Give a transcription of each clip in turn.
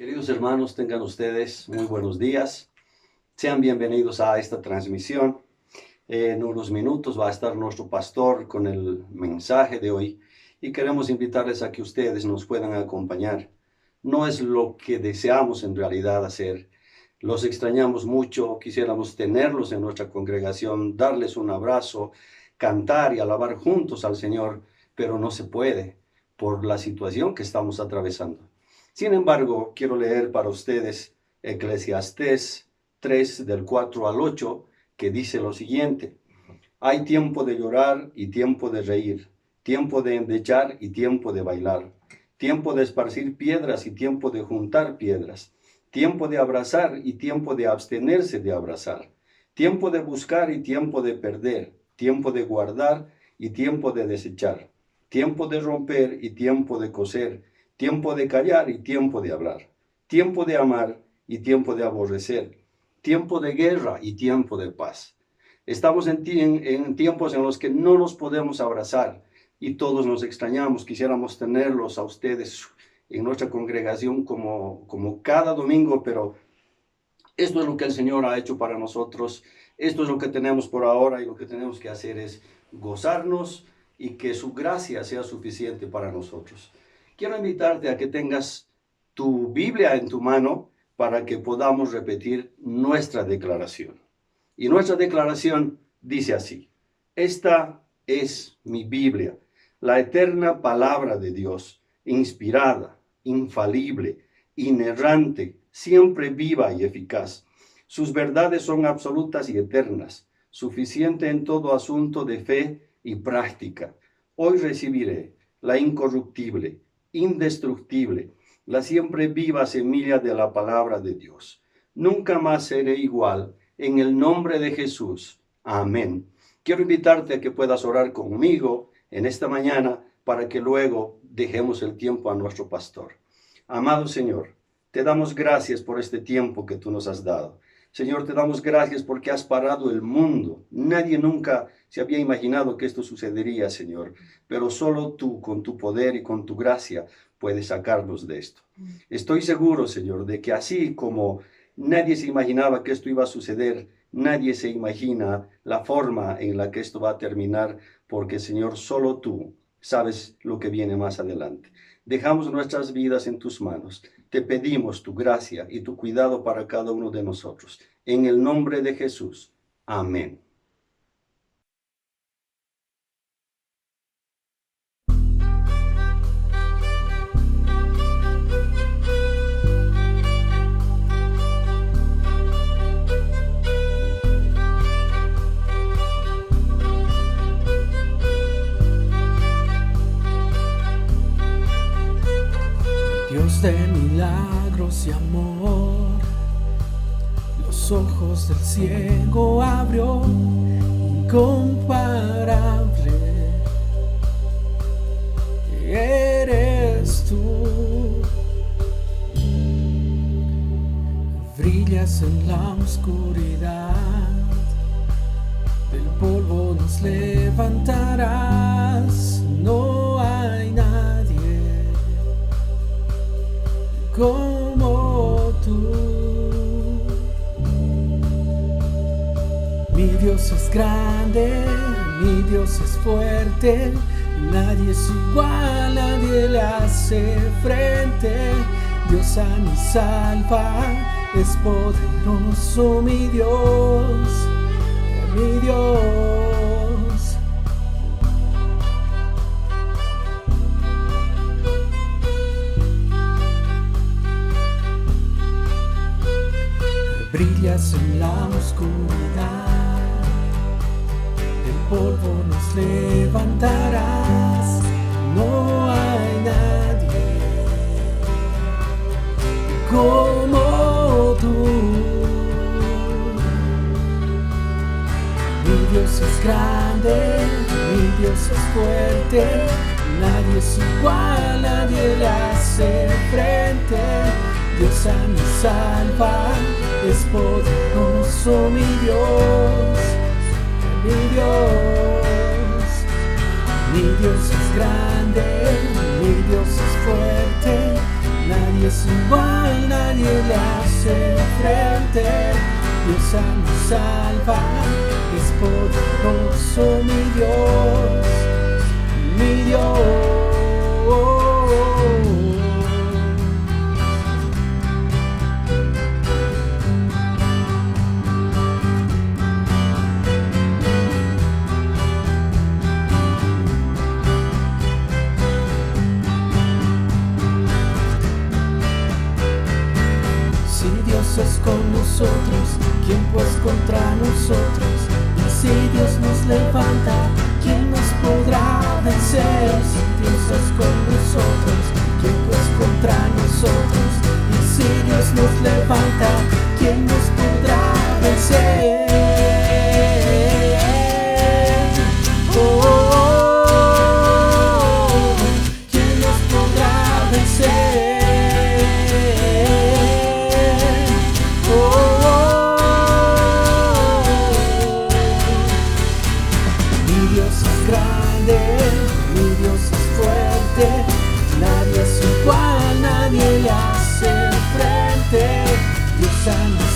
Queridos hermanos, tengan ustedes muy buenos días. Sean bienvenidos a esta transmisión. En unos minutos va a estar nuestro pastor con el mensaje de hoy y queremos invitarles a que ustedes nos puedan acompañar. No es lo que deseamos en realidad hacer. Los extrañamos mucho, quisiéramos tenerlos en nuestra congregación, darles un abrazo, cantar y alabar juntos al Señor, pero no se puede por la situación que estamos atravesando. Sin embargo, quiero leer para ustedes Eclesiastés 3 del 4 al 8, que dice lo siguiente: hay tiempo de llorar y tiempo de reír, tiempo de endechar y tiempo de bailar, tiempo de esparcir piedras y tiempo de juntar piedras, tiempo de abrazar y tiempo de abstenerse de abrazar, tiempo de buscar y tiempo de perder, tiempo de guardar y tiempo de desechar, tiempo de romper y tiempo de coser, tiempo de callar y tiempo de hablar, tiempo de amar y tiempo de aborrecer, tiempo de guerra y tiempo de paz. Estamos en tiempos en los que no nos podemos abrazar y todos nos extrañamos. Quisiéramos tenerlos a ustedes en nuestra congregación como cada domingo, pero esto es lo que el Señor ha hecho para nosotros. Esto es lo que tenemos por ahora y lo que tenemos que hacer es gozarnos y que su gracia sea suficiente para nosotros. Quiero invitarte a que tengas tu Biblia en tu mano para que podamos repetir nuestra declaración. Y nuestra declaración dice así: esta es mi Biblia, la eterna palabra de Dios, inspirada, infalible, inerrante, siempre viva y eficaz. Sus verdades son absolutas y eternas, suficiente en todo asunto de fe y práctica. Hoy recibiré la incorruptible, indestructible, la siempre viva semilla de la palabra de Dios. Nunca más seré igual, en el nombre de Jesús. Amén. Quiero invitarte a que puedas orar conmigo en esta mañana para que luego dejemos el tiempo a nuestro pastor. Amado Señor, te damos gracias por este tiempo que tú nos has dado. Señor, te damos gracias porque has parado el mundo. Nadie nunca se había imaginado que esto sucedería, Señor, pero solo tú, con tu poder y con tu gracia, puedes sacarnos de esto. Estoy seguro, Señor, de que así como nadie se imaginaba que esto iba a suceder, nadie se imagina la forma en la que esto va a terminar, porque, Señor, solo tú sabes lo que viene más adelante. Dejamos nuestras vidas en tus manos. Te pedimos tu gracia y tu cuidado para cada uno de nosotros. En el nombre de Jesús. Amén. Dios de milagros y amor, los ojos del ciego abrió, incomparable eres tú. Brillas en la oscuridad, del polvo nos levantarás. No hay nadie como tú. Mi Dios es grande, mi Dios es fuerte, nadie es igual, nadie le hace frente. Dios sana y salva, es poderoso mi Dios, mi Dios. Brillas en la oscuridad, del polvo nos levantarás. No hay nadie como tú. Mi Dios es grande, mi Dios es fuerte, nadie es igual, nadie le hace frente. Dios sana y salva, es poderoso mi Dios, mi Dios. Mi Dios es grande, mi Dios es fuerte, nadie es igual, nadie le hace frente. Dios sana, salva, es poderoso mi Dios, mi Dios. Es con nosotros, ¿quién pues contra nosotros? Y si Dios nos levanta, ¿quién nos podrá vencer? Si Dios es con nosotros, ¿quién pues contra nosotros? Y si Dios nos levanta, ¿quién nos podrá vencer? Oh, oh, oh, ¿quién nos podrá vencer?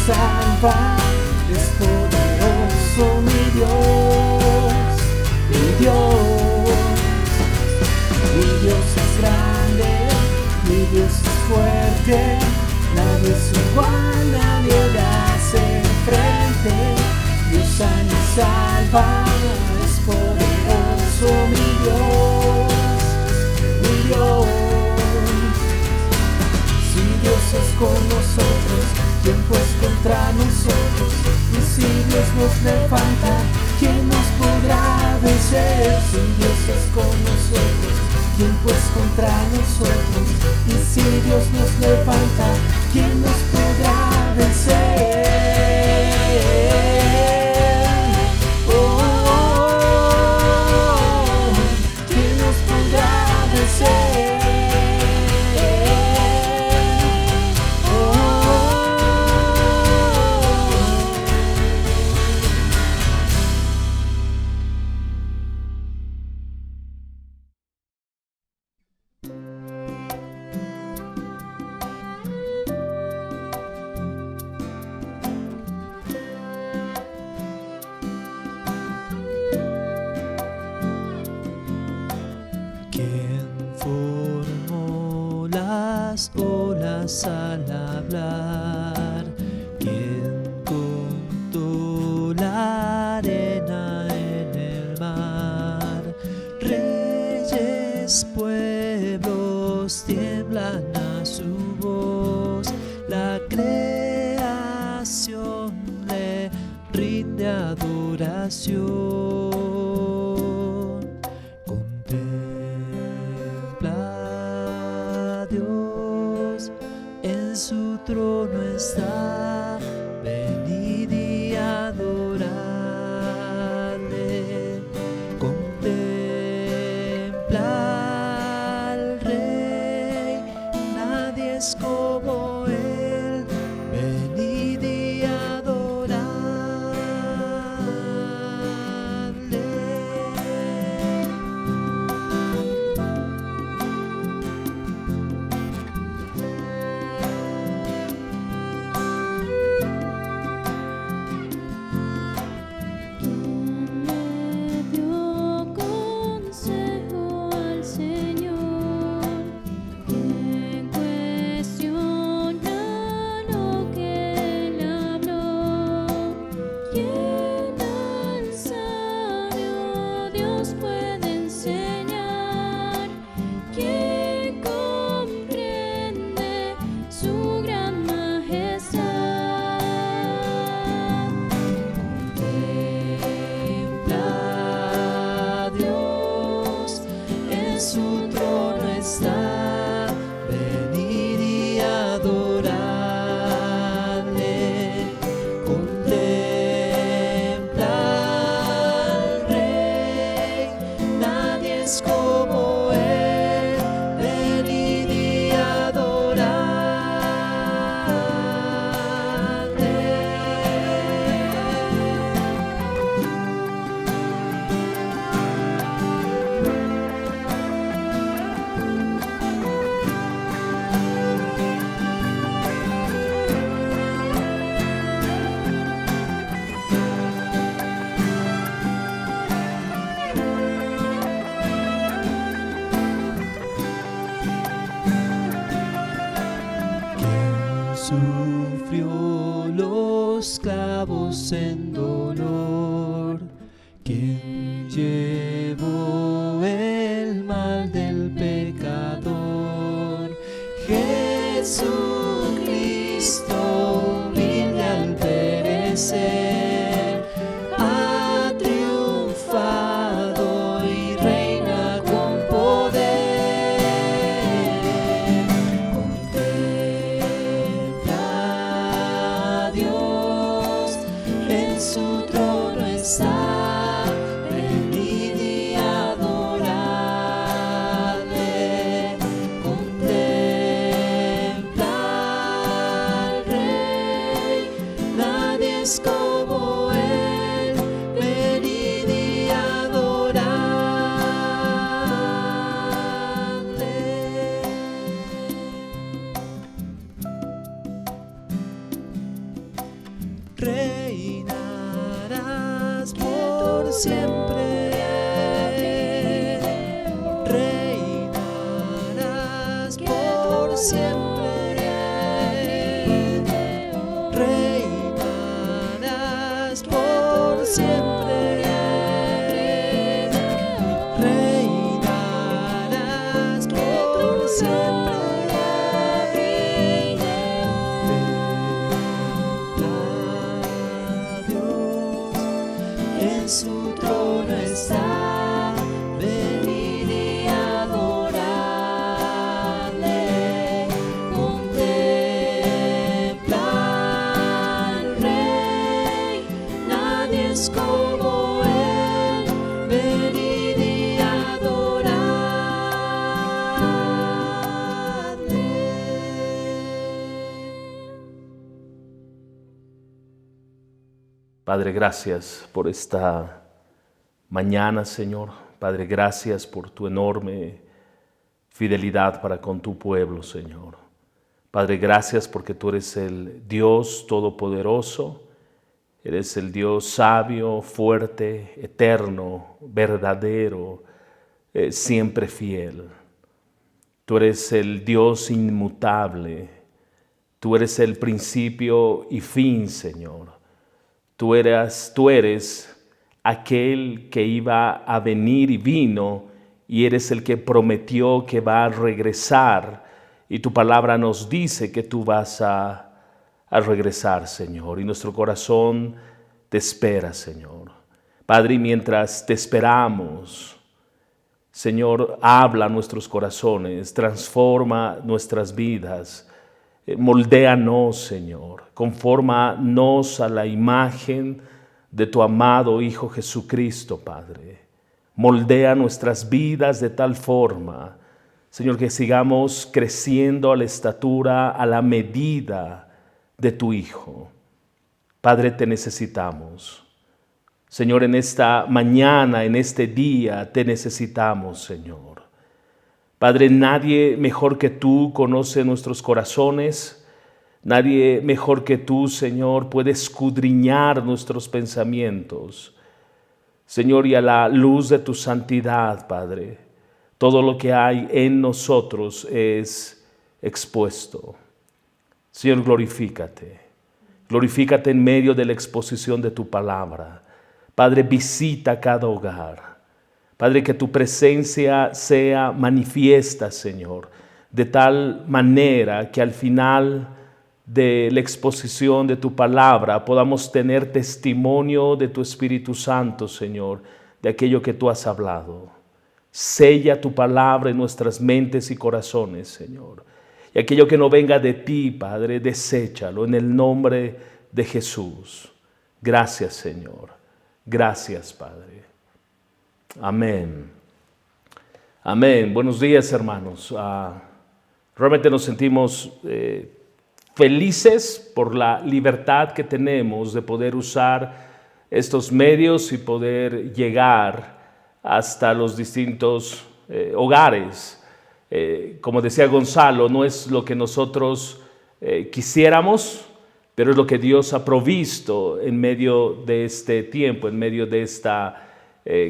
Salva, es poderoso mi Dios, mi Dios. Mi Dios es grande, mi Dios es fuerte, nadie es igual, nadie le hace frente. Dios sana y salva, es poderoso mi Dios, mi Dios. Si Dios es con nosotros, ¿quién pues contra nosotros? Y si Dios nos levanta, ¿quién nos podrá vencer? Si Dios es con nosotros, ¿quién pues contra nosotros? Y si Dios nos levanta, ¿quién nos podrá vencer? Oh, oh, oh, ¿quién nos podrá vencer? Olas al hablar, quien contó la arena en el mar. Reyes, pueblos tiemblan a su voz, la creación le rinde adoración. En su trono está, venid y adoradle. Contempla al Rey, nadie es como él, venid y adoradle. sufrió los clavos en dolor, quien llevó el mal del pecador. Jesucristo, humilde al perecer, ha triunfado y reina con poder. Contempla a Dios, en su trono está, venid y adoradle. Contempla al Rey, nadie es como Él, venid y adoradle. Reinarás por siempre, reinarás por siempre, reinarás por siempre, reinarás por siempre. En su trono está, venid y adoradle. Contempla al Rey, nadie es como Él, venid y adoradle. Padre, gracias por esta mañana, Señor. Padre, gracias por tu enorme fidelidad para con tu pueblo, Señor. Padre, gracias porque tú eres el Dios todopoderoso, eres el Dios sabio, fuerte, eterno, verdadero, siempre fiel. Tú eres el Dios inmutable, tú eres el principio y fin, Señor. Tú eres aquel que iba a venir y vino, y eres el que prometió que va a regresar. Y tu palabra nos dice que tú vas a regresar, Señor. Y nuestro corazón te espera, Señor. Padre, y mientras te esperamos, Señor, habla nuestros corazones, transforma nuestras vidas. Moldéanos, Señor, confórmanos a la imagen de tu amado Hijo Jesucristo, Padre. Moldea nuestras vidas de tal forma, Señor, que sigamos creciendo a la estatura, a la medida de tu Hijo. Padre, te necesitamos. Señor, en esta mañana, en este día, te necesitamos, Señor. Padre, nadie mejor que tú conoce nuestros corazones. Nadie mejor que tú, Señor, puede escudriñar nuestros pensamientos. Señor, y a la luz de tu santidad, Padre, todo lo que hay en nosotros es expuesto. Señor, glorifícate. Glorifícate en medio de la exposición de tu palabra. Padre, visita cada hogar. Padre, que tu presencia sea manifiesta, Señor, de tal manera que al final de la exposición de tu palabra podamos tener testimonio de tu Espíritu Santo, Señor, de aquello que tú has hablado. Sella tu palabra en nuestras mentes y corazones, Señor. Y aquello que no venga de ti, Padre, deséchalo en el nombre de Jesús. Gracias, Señor. Gracias, Padre. Amén. Amén. Buenos días, hermanos. Realmente nos sentimos felices por la libertad que tenemos de poder usar estos medios y poder llegar hasta los distintos hogares. Como decía Gonzalo, no es lo que nosotros quisiéramos, pero es lo que Dios ha provisto en medio de este tiempo, en medio de esta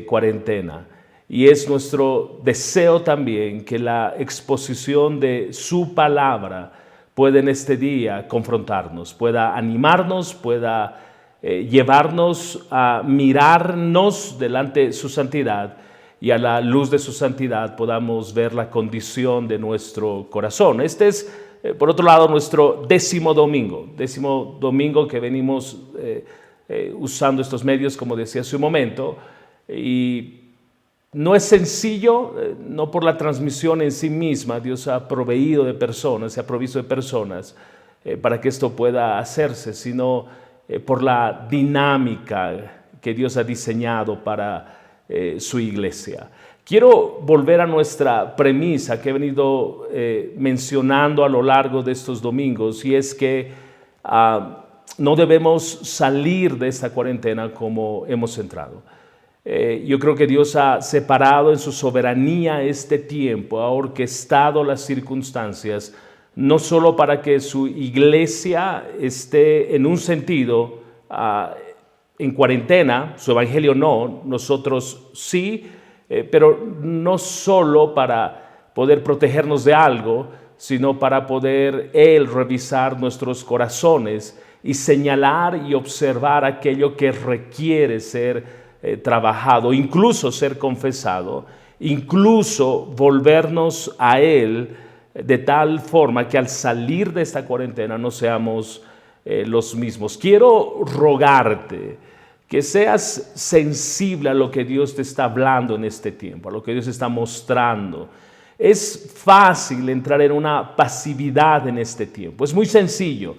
cuarentena. Y es nuestro deseo también que la exposición de su palabra pueda en este día confrontarnos, pueda animarnos, pueda llevarnos a mirarnos delante de su santidad, y a la luz de su santidad podamos ver la condición de nuestro corazón. Este es, por otro lado, nuestro décimo domingo que venimos usando estos medios, como decía hace un momento, y no es sencillo, no por la transmisión en sí misma. Dios ha proveído de personas, se ha provisto de personas para que esto pueda hacerse, sino por la dinámica que Dios ha diseñado para su iglesia. Quiero volver a nuestra premisa que he venido mencionando a lo largo de estos domingos, y es que no debemos salir de esta cuarentena como hemos entrado. Yo creo que Dios ha separado en su soberanía este tiempo, ha orquestado las circunstancias, no solo para que su iglesia esté en un sentido en cuarentena, su evangelio no, nosotros sí, pero no solo para poder protegernos de algo, sino para poder Él revisar nuestros corazones y señalar y observar aquello que requiere ser trabajado, incluso ser confesado, incluso volvernos a Él de tal forma que al salir de esta cuarentena no seamos los mismos. Quiero rogarte que seas sensible a lo que Dios te está hablando en este tiempo, a lo que Dios está mostrando. Es fácil entrar en una pasividad en este tiempo. Es muy sencillo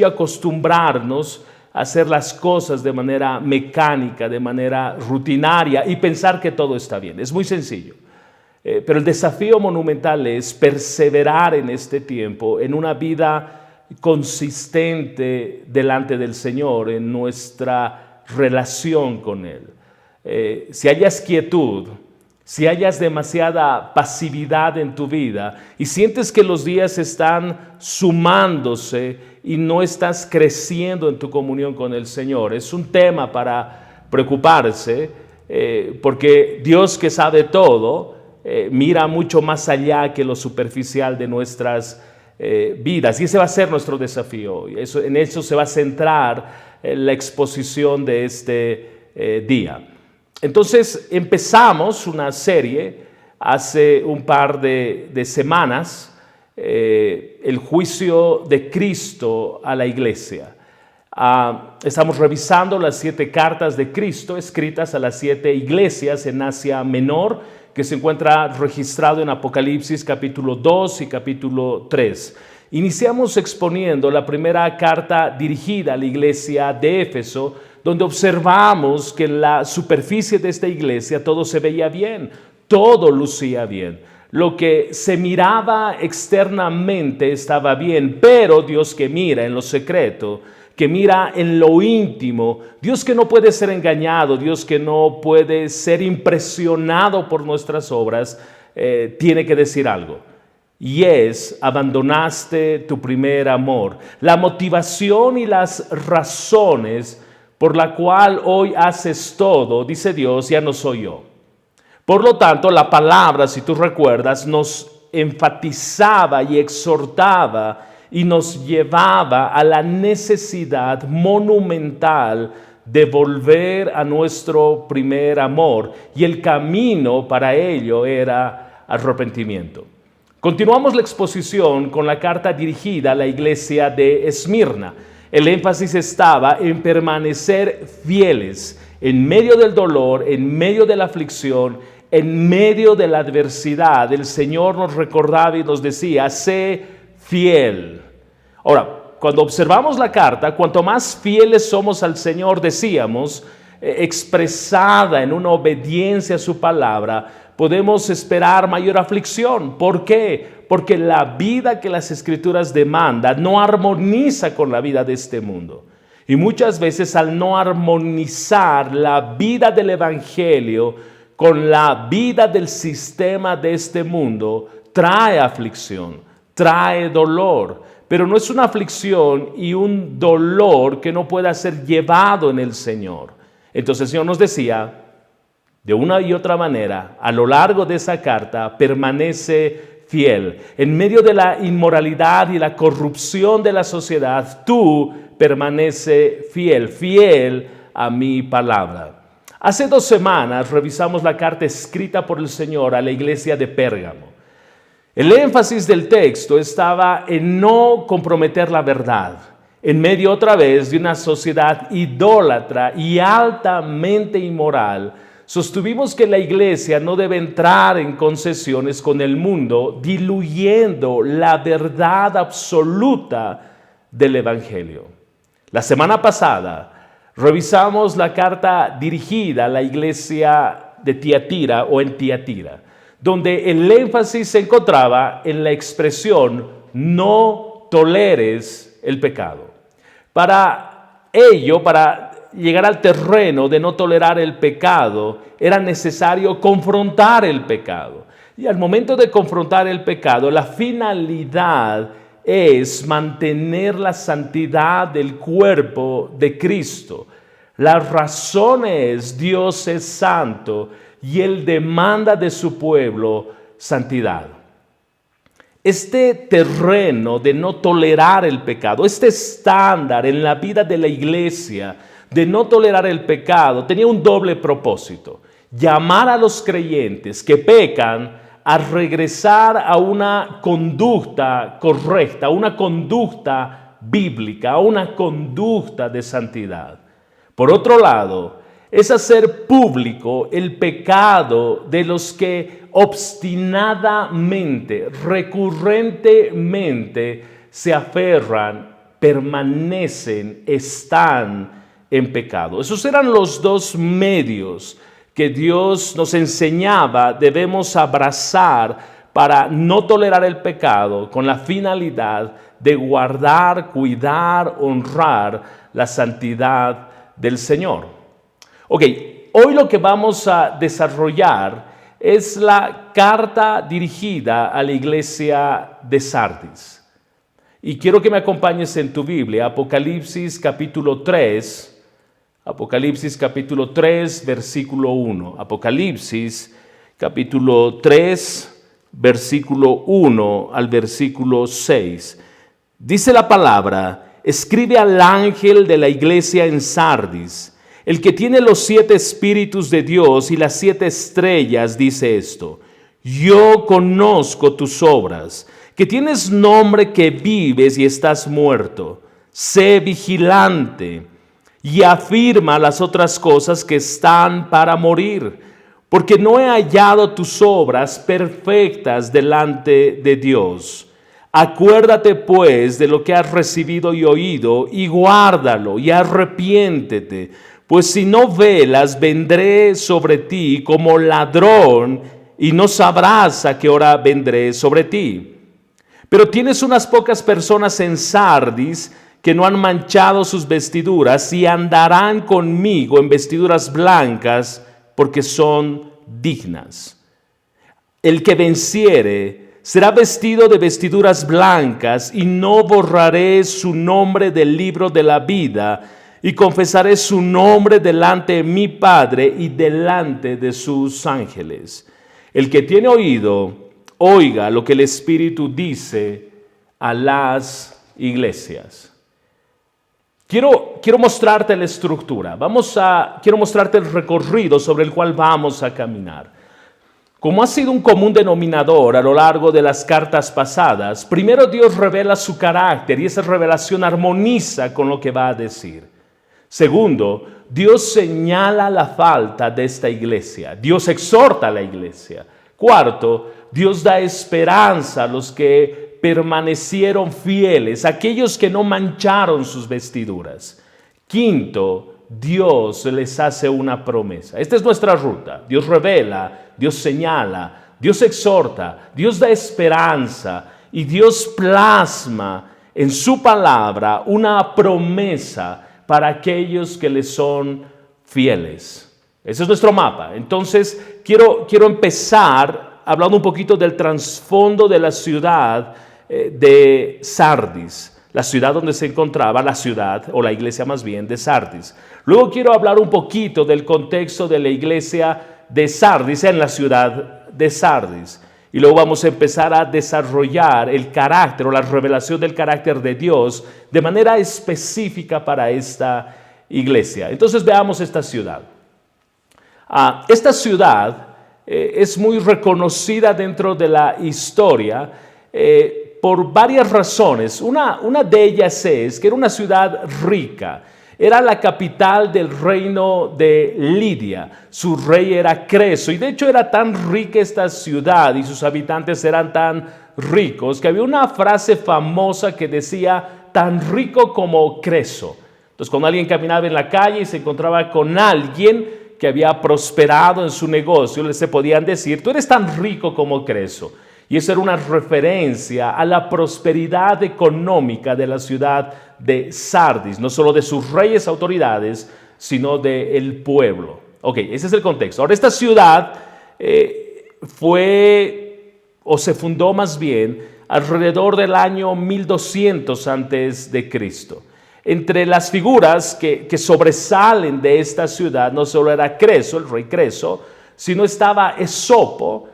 acostumbrarnos a hacer las cosas de manera mecánica, de manera rutinaria y pensar que todo está bien. Es muy sencillo. Pero el desafío monumental es perseverar en este tiempo, en una vida consistente delante del Señor, en nuestra relación con Él. Si hayas quietud, si hayas demasiada pasividad en tu vida y sientes que los días están sumándose y no estás creciendo en tu comunión con el Señor, es un tema para preocuparse, porque Dios, que sabe todo, mira mucho más allá que lo superficial de nuestras vidas, y ese va a ser nuestro desafío. En eso se va a centrar la exposición de este día. Entonces empezamos una serie hace un par de semanas, el juicio de Cristo a la iglesia. Estamos revisando las 7 cartas de Cristo escritas a las 7 iglesias en Asia Menor, que se encuentra registrado en Apocalipsis capítulo 2 y capítulo 3. Iniciamos exponiendo la primera carta dirigida a la iglesia de Éfeso, donde observamos que en la superficie de esta iglesia todo se veía bien, todo lucía bien. Lo que se miraba externamente estaba bien, pero Dios, que mira en lo secreto, que mira en lo íntimo, Dios que no puede ser engañado, Dios que no puede ser impresionado por nuestras obras, tiene que decir algo. Y es: abandonaste tu primer amor. La motivación y las razones por la cual hoy haces todo, dice Dios, ya no soy yo. Por lo tanto, la palabra, si tú recuerdas, nos enfatizaba y exhortaba y nos llevaba a la necesidad monumental de volver a nuestro primer amor, y el camino para ello era arrepentimiento. Continuamos la exposición con la carta dirigida a la iglesia de Esmirna. El énfasis estaba en permanecer fieles en medio del dolor, en medio de la aflicción, en medio de la adversidad. El Señor nos recordaba y nos decía: sé fiel. Ahora, cuando observamos la carta, cuanto más fieles somos al Señor, decíamos, expresada en una obediencia a su palabra, podemos esperar mayor aflicción. ¿Por qué? Porque la vida que las Escrituras demandan no armoniza con la vida de este mundo. Y muchas veces, al no armonizar la vida del Evangelio con la vida del sistema de este mundo, trae aflicción, trae dolor. Pero no es una aflicción y un dolor que no pueda ser llevado en el Señor. Entonces el Señor nos decía, de una y otra manera, a lo largo de esa carta, permanece fiel. En medio de la inmoralidad y la corrupción de la sociedad, tú permanece fiel, fiel a mi palabra. Hace 2 semanas revisamos la carta escrita por el Señor a la iglesia de Pérgamo. El énfasis del texto estaba en no comprometer la verdad, en medio otra vez de una sociedad idólatra y altamente inmoral. Sostuvimos que la iglesia no debe entrar en concesiones con el mundo, diluyendo la verdad absoluta del Evangelio. La semana pasada revisamos la carta dirigida a la iglesia de Tiatira o en Tiatira, donde el énfasis se encontraba en la expresión no toleres el pecado. Para ello, para llegar al terreno de no tolerar el pecado, era necesario confrontar el pecado. Y al momento de confrontar el pecado, la finalidad es mantener la santidad del cuerpo de Cristo. La razón es: Dios es santo y Él demanda de su pueblo santidad. Este terreno de no tolerar el pecado, este estándar en la vida de la iglesia de no tolerar el pecado, tenía un doble propósito: llamar a los creyentes que pecan a regresar a una conducta correcta, a una conducta bíblica, a una conducta de santidad. Por otro lado, es hacer público el pecado de los que obstinadamente, recurrentemente se aferran, permanecen, están en pecado. Esos eran los 2 medios que Dios nos enseñaba debemos abrazar para no tolerar el pecado, con la finalidad de guardar, cuidar, honrar la santidad del Señor. Ok, hoy lo que vamos a desarrollar es la carta dirigida a la iglesia de Sardis. Y quiero que me acompañes en tu Biblia, Apocalipsis capítulo 3, versículo 1. Apocalipsis capítulo 3, versículo 1 al versículo 6. Dice la palabra: escribe al ángel de la iglesia en Sardis, el que tiene los 7 espíritus de Dios y las 7 estrellas, dice esto: yo conozco tus obras, que tienes nombre que vives y estás muerto. Sé vigilante y afirma las otras cosas que están para morir, porque no he hallado tus obras perfectas delante de Dios. Acuérdate pues de lo que has recibido y oído, y guárdalo, y arrepiéntete, pues si no velas, vendré sobre ti como ladrón, y no sabrás a qué hora vendré sobre ti. Pero tienes unas pocas personas en Sardis que no han manchado sus vestiduras y andarán conmigo en vestiduras blancas, porque son dignas. El que venciere será vestido de vestiduras blancas, y no borraré su nombre del libro de la vida, y confesaré su nombre delante de mi Padre y delante de sus ángeles. El que tiene oído, oiga lo que el Espíritu dice a las iglesias. Quiero mostrarte la estructura. Quiero mostrarte el recorrido sobre el cual vamos a caminar. Como ha sido un común denominador a lo largo de las cartas pasadas, primero Dios revela su carácter y esa revelación armoniza con lo que va a decir. Segundo, Dios señala la falta de esta iglesia. Dios exhorta a la iglesia. Cuarto, Dios da esperanza a los que permanecieron fieles, aquellos que no mancharon sus vestiduras. Quinto, Dios les hace una promesa. Esta es nuestra ruta. Dios revela, Dios señala, Dios exhorta, Dios da esperanza y Dios plasma en su palabra una promesa para aquellos que le son fieles. Ese es nuestro mapa. Entonces, quiero empezar hablando un poquito del trasfondo de la ciudad de Sardis, la ciudad donde se encontraba la ciudad, o la iglesia más bien, de Sardis. Luego quiero hablar un poquito del contexto de la iglesia de Sardis en la ciudad de Sardis. Y luego vamos a empezar a desarrollar el carácter o la revelación del carácter de Dios de manera específica para esta iglesia. Entonces veamos esta ciudad. Esta ciudad es muy reconocida dentro de la historia por varias razones. Una de ellas es que era una ciudad rica. Era la capital del reino de Lidia. Su rey era Creso. Y de hecho era tan rica esta ciudad y sus habitantes eran tan ricos que había una frase famosa que decía, tan rico como Creso. Entonces cuando alguien caminaba en la calle y se encontraba con alguien que había prosperado en su negocio, le se podían decir, tú eres tan rico como Creso. Y eso era una referencia a la prosperidad económica de la ciudad de Sardis, no solo de sus reyes, autoridades, sino del pueblo. Ok, ese es el contexto. Ahora, esta ciudad se fundó más bien alrededor del año 1200 antes de Cristo. Entre las figuras que sobresalen de esta ciudad, no solo era Creso, el rey Creso, sino estaba Esopo.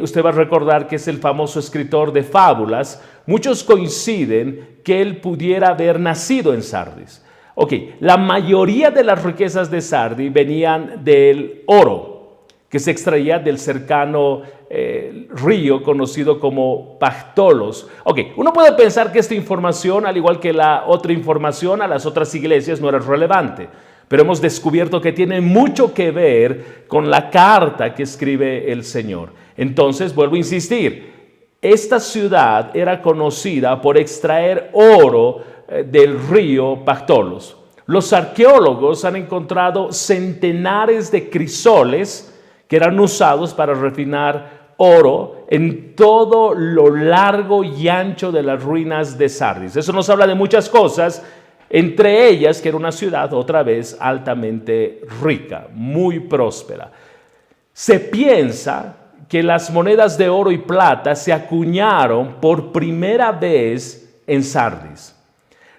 Usted va a recordar que es el famoso escritor de fábulas. Muchos coinciden que él pudiera haber nacido en Sardis. Ok, la mayoría de las riquezas de Sardis venían del oro, que se extraía del cercano río conocido como Pactolos. Ok, uno puede pensar que esta información, al igual que la otra información a las otras iglesias, no era relevante. Pero hemos descubierto que tiene mucho que ver con la carta que escribe el Señor. Entonces, vuelvo a insistir, esta ciudad era conocida por extraer oro del río Pactolos. Los arqueólogos han encontrado centenares de crisoles que eran usados para refinar oro en todo lo largo y ancho de las ruinas de Sardis. Eso nos habla de muchas cosas. Entre ellas que era una ciudad otra vez altamente rica, muy próspera. Se piensa que las monedas de oro y plata se acuñaron por primera vez en Sardis.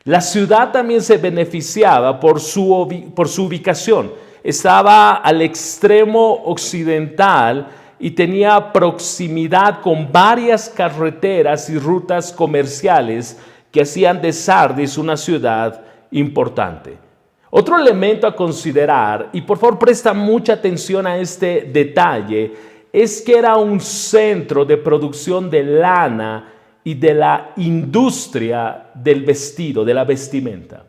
La ciudad también se beneficiaba por su ubicación. Estaba al extremo occidental y tenía proximidad con varias carreteras y rutas comerciales que hacían de Sardis una ciudad importante. Otro elemento a considerar, y por favor presta mucha atención a este detalle, es que era un centro de producción de lana y de la industria del vestido, de la vestimenta.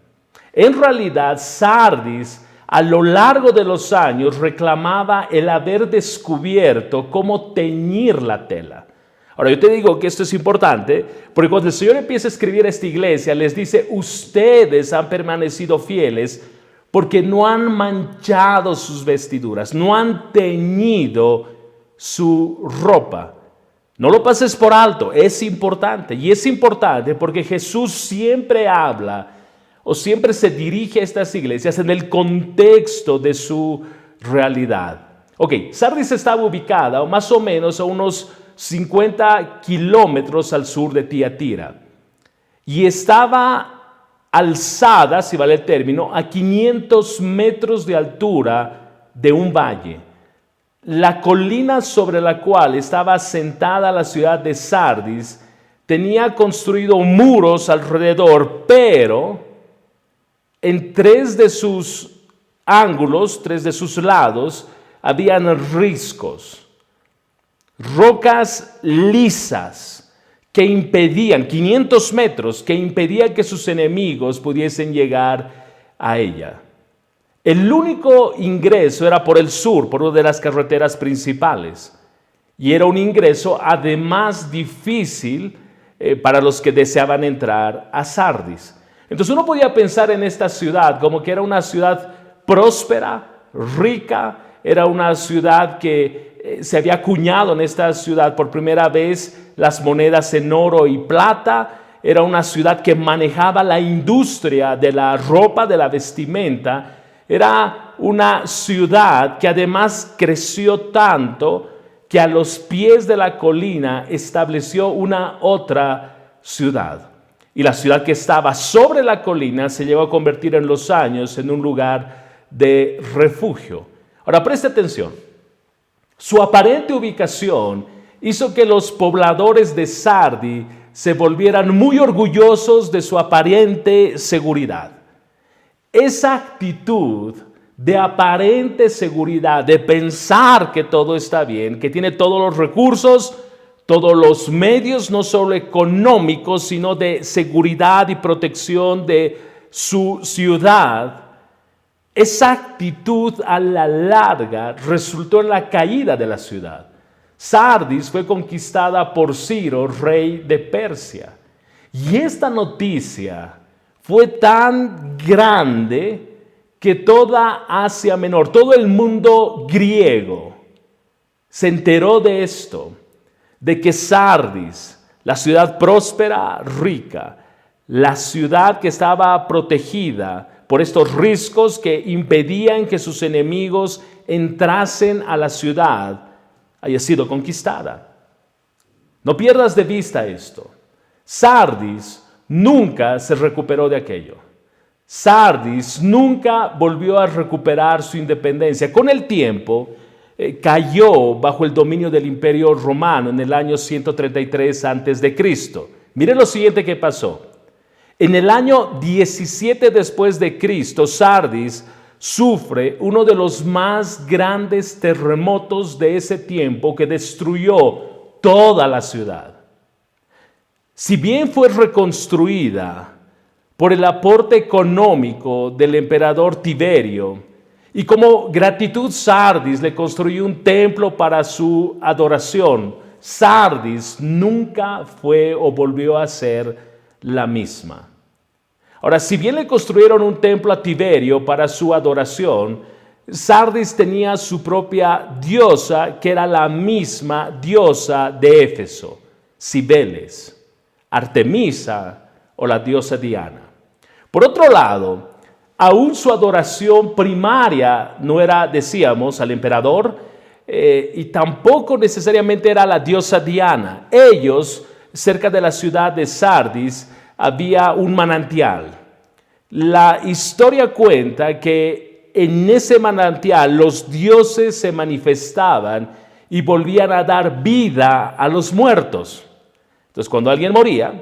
En realidad, Sardis, a lo largo de los años, reclamaba el haber descubierto cómo teñir la tela. Ahora, yo te digo que esto es importante, porque cuando el Señor empieza a escribir a esta iglesia, les dice, ustedes han permanecido fieles porque no han manchado sus vestiduras, no han teñido su ropa. No lo pases por alto, es importante. Y es importante porque Jesús siempre habla o siempre se dirige a estas iglesias en el contexto de su realidad. Ok, Sardis estaba ubicada más o menos a unos 50 kilómetros al sur de Tiatira y estaba alzada, si vale el término, a 500 metros de altura de un valle. La colina sobre la cual estaba asentada la ciudad de Sardis tenía construido muros alrededor, pero en 3 de sus ángulos, 3 de sus lados, habían riscos. Rocas lisas que impedían, 500 metros, que impedían que sus enemigos pudiesen llegar a ella. El único ingreso era por el sur, por una de las carreteras principales. Y era un ingreso además difícil para los que deseaban entrar a Sardis. Entonces uno podía pensar en esta ciudad como que era una ciudad próspera, rica, era una ciudad que se había acuñado en esta ciudad por primera vez las monedas en oro y plata. Era una ciudad que manejaba la industria de la ropa, de la vestimenta. Era una ciudad que además creció tanto que a los pies de la colina estableció una otra ciudad. Y la ciudad que estaba sobre la colina se llegó a convertir en los años en un lugar de refugio. Ahora preste atención. Su aparente ubicación hizo que los pobladores de Sardi se volvieran muy orgullosos de su aparente seguridad. Esa actitud de aparente seguridad, de pensar que todo está bien, que tiene todos los recursos, todos los medios, no solo económicos, sino de seguridad y protección de su ciudad, esa actitud a la larga resultó en la caída de la ciudad. Sardis fue conquistada por Ciro, rey de Persia. Y esta noticia fue tan grande que toda Asia Menor, todo el mundo griego, se enteró de esto, de que Sardis, la ciudad próspera, rica, la ciudad que estaba protegida por estos riscos que impedían que sus enemigos entrasen a la ciudad, haya sido conquistada. No pierdas de vista esto. Sardis nunca se recuperó de aquello. Sardis nunca volvió a recuperar su independencia. Con el tiempo, cayó bajo el dominio del Imperio Romano en el año 133 a.C. Mire lo siguiente que pasó. En el año 17 después de Cristo, Sardis sufre uno de los más grandes terremotos de ese tiempo que destruyó toda la ciudad. Si bien fue reconstruida por el aporte económico del emperador Tiberio, y como gratitud Sardis le construyó un templo para su adoración, Sardis nunca fue o volvió a ser la misma. Ahora, si bien le construyeron un templo a Tiberio para su adoración, Sardis tenía su propia diosa, que era la misma diosa de Éfeso, Cibeles, Artemisa o la diosa Diana. Por otro lado, aún su adoración primaria no era, decíamos, al emperador, y tampoco necesariamente era la diosa Diana. Ellos, cerca de la ciudad de Sardis, había un manantial. La historia cuenta que en ese manantial los dioses se manifestaban y volvían a dar vida a los muertos. Entonces, cuando alguien moría,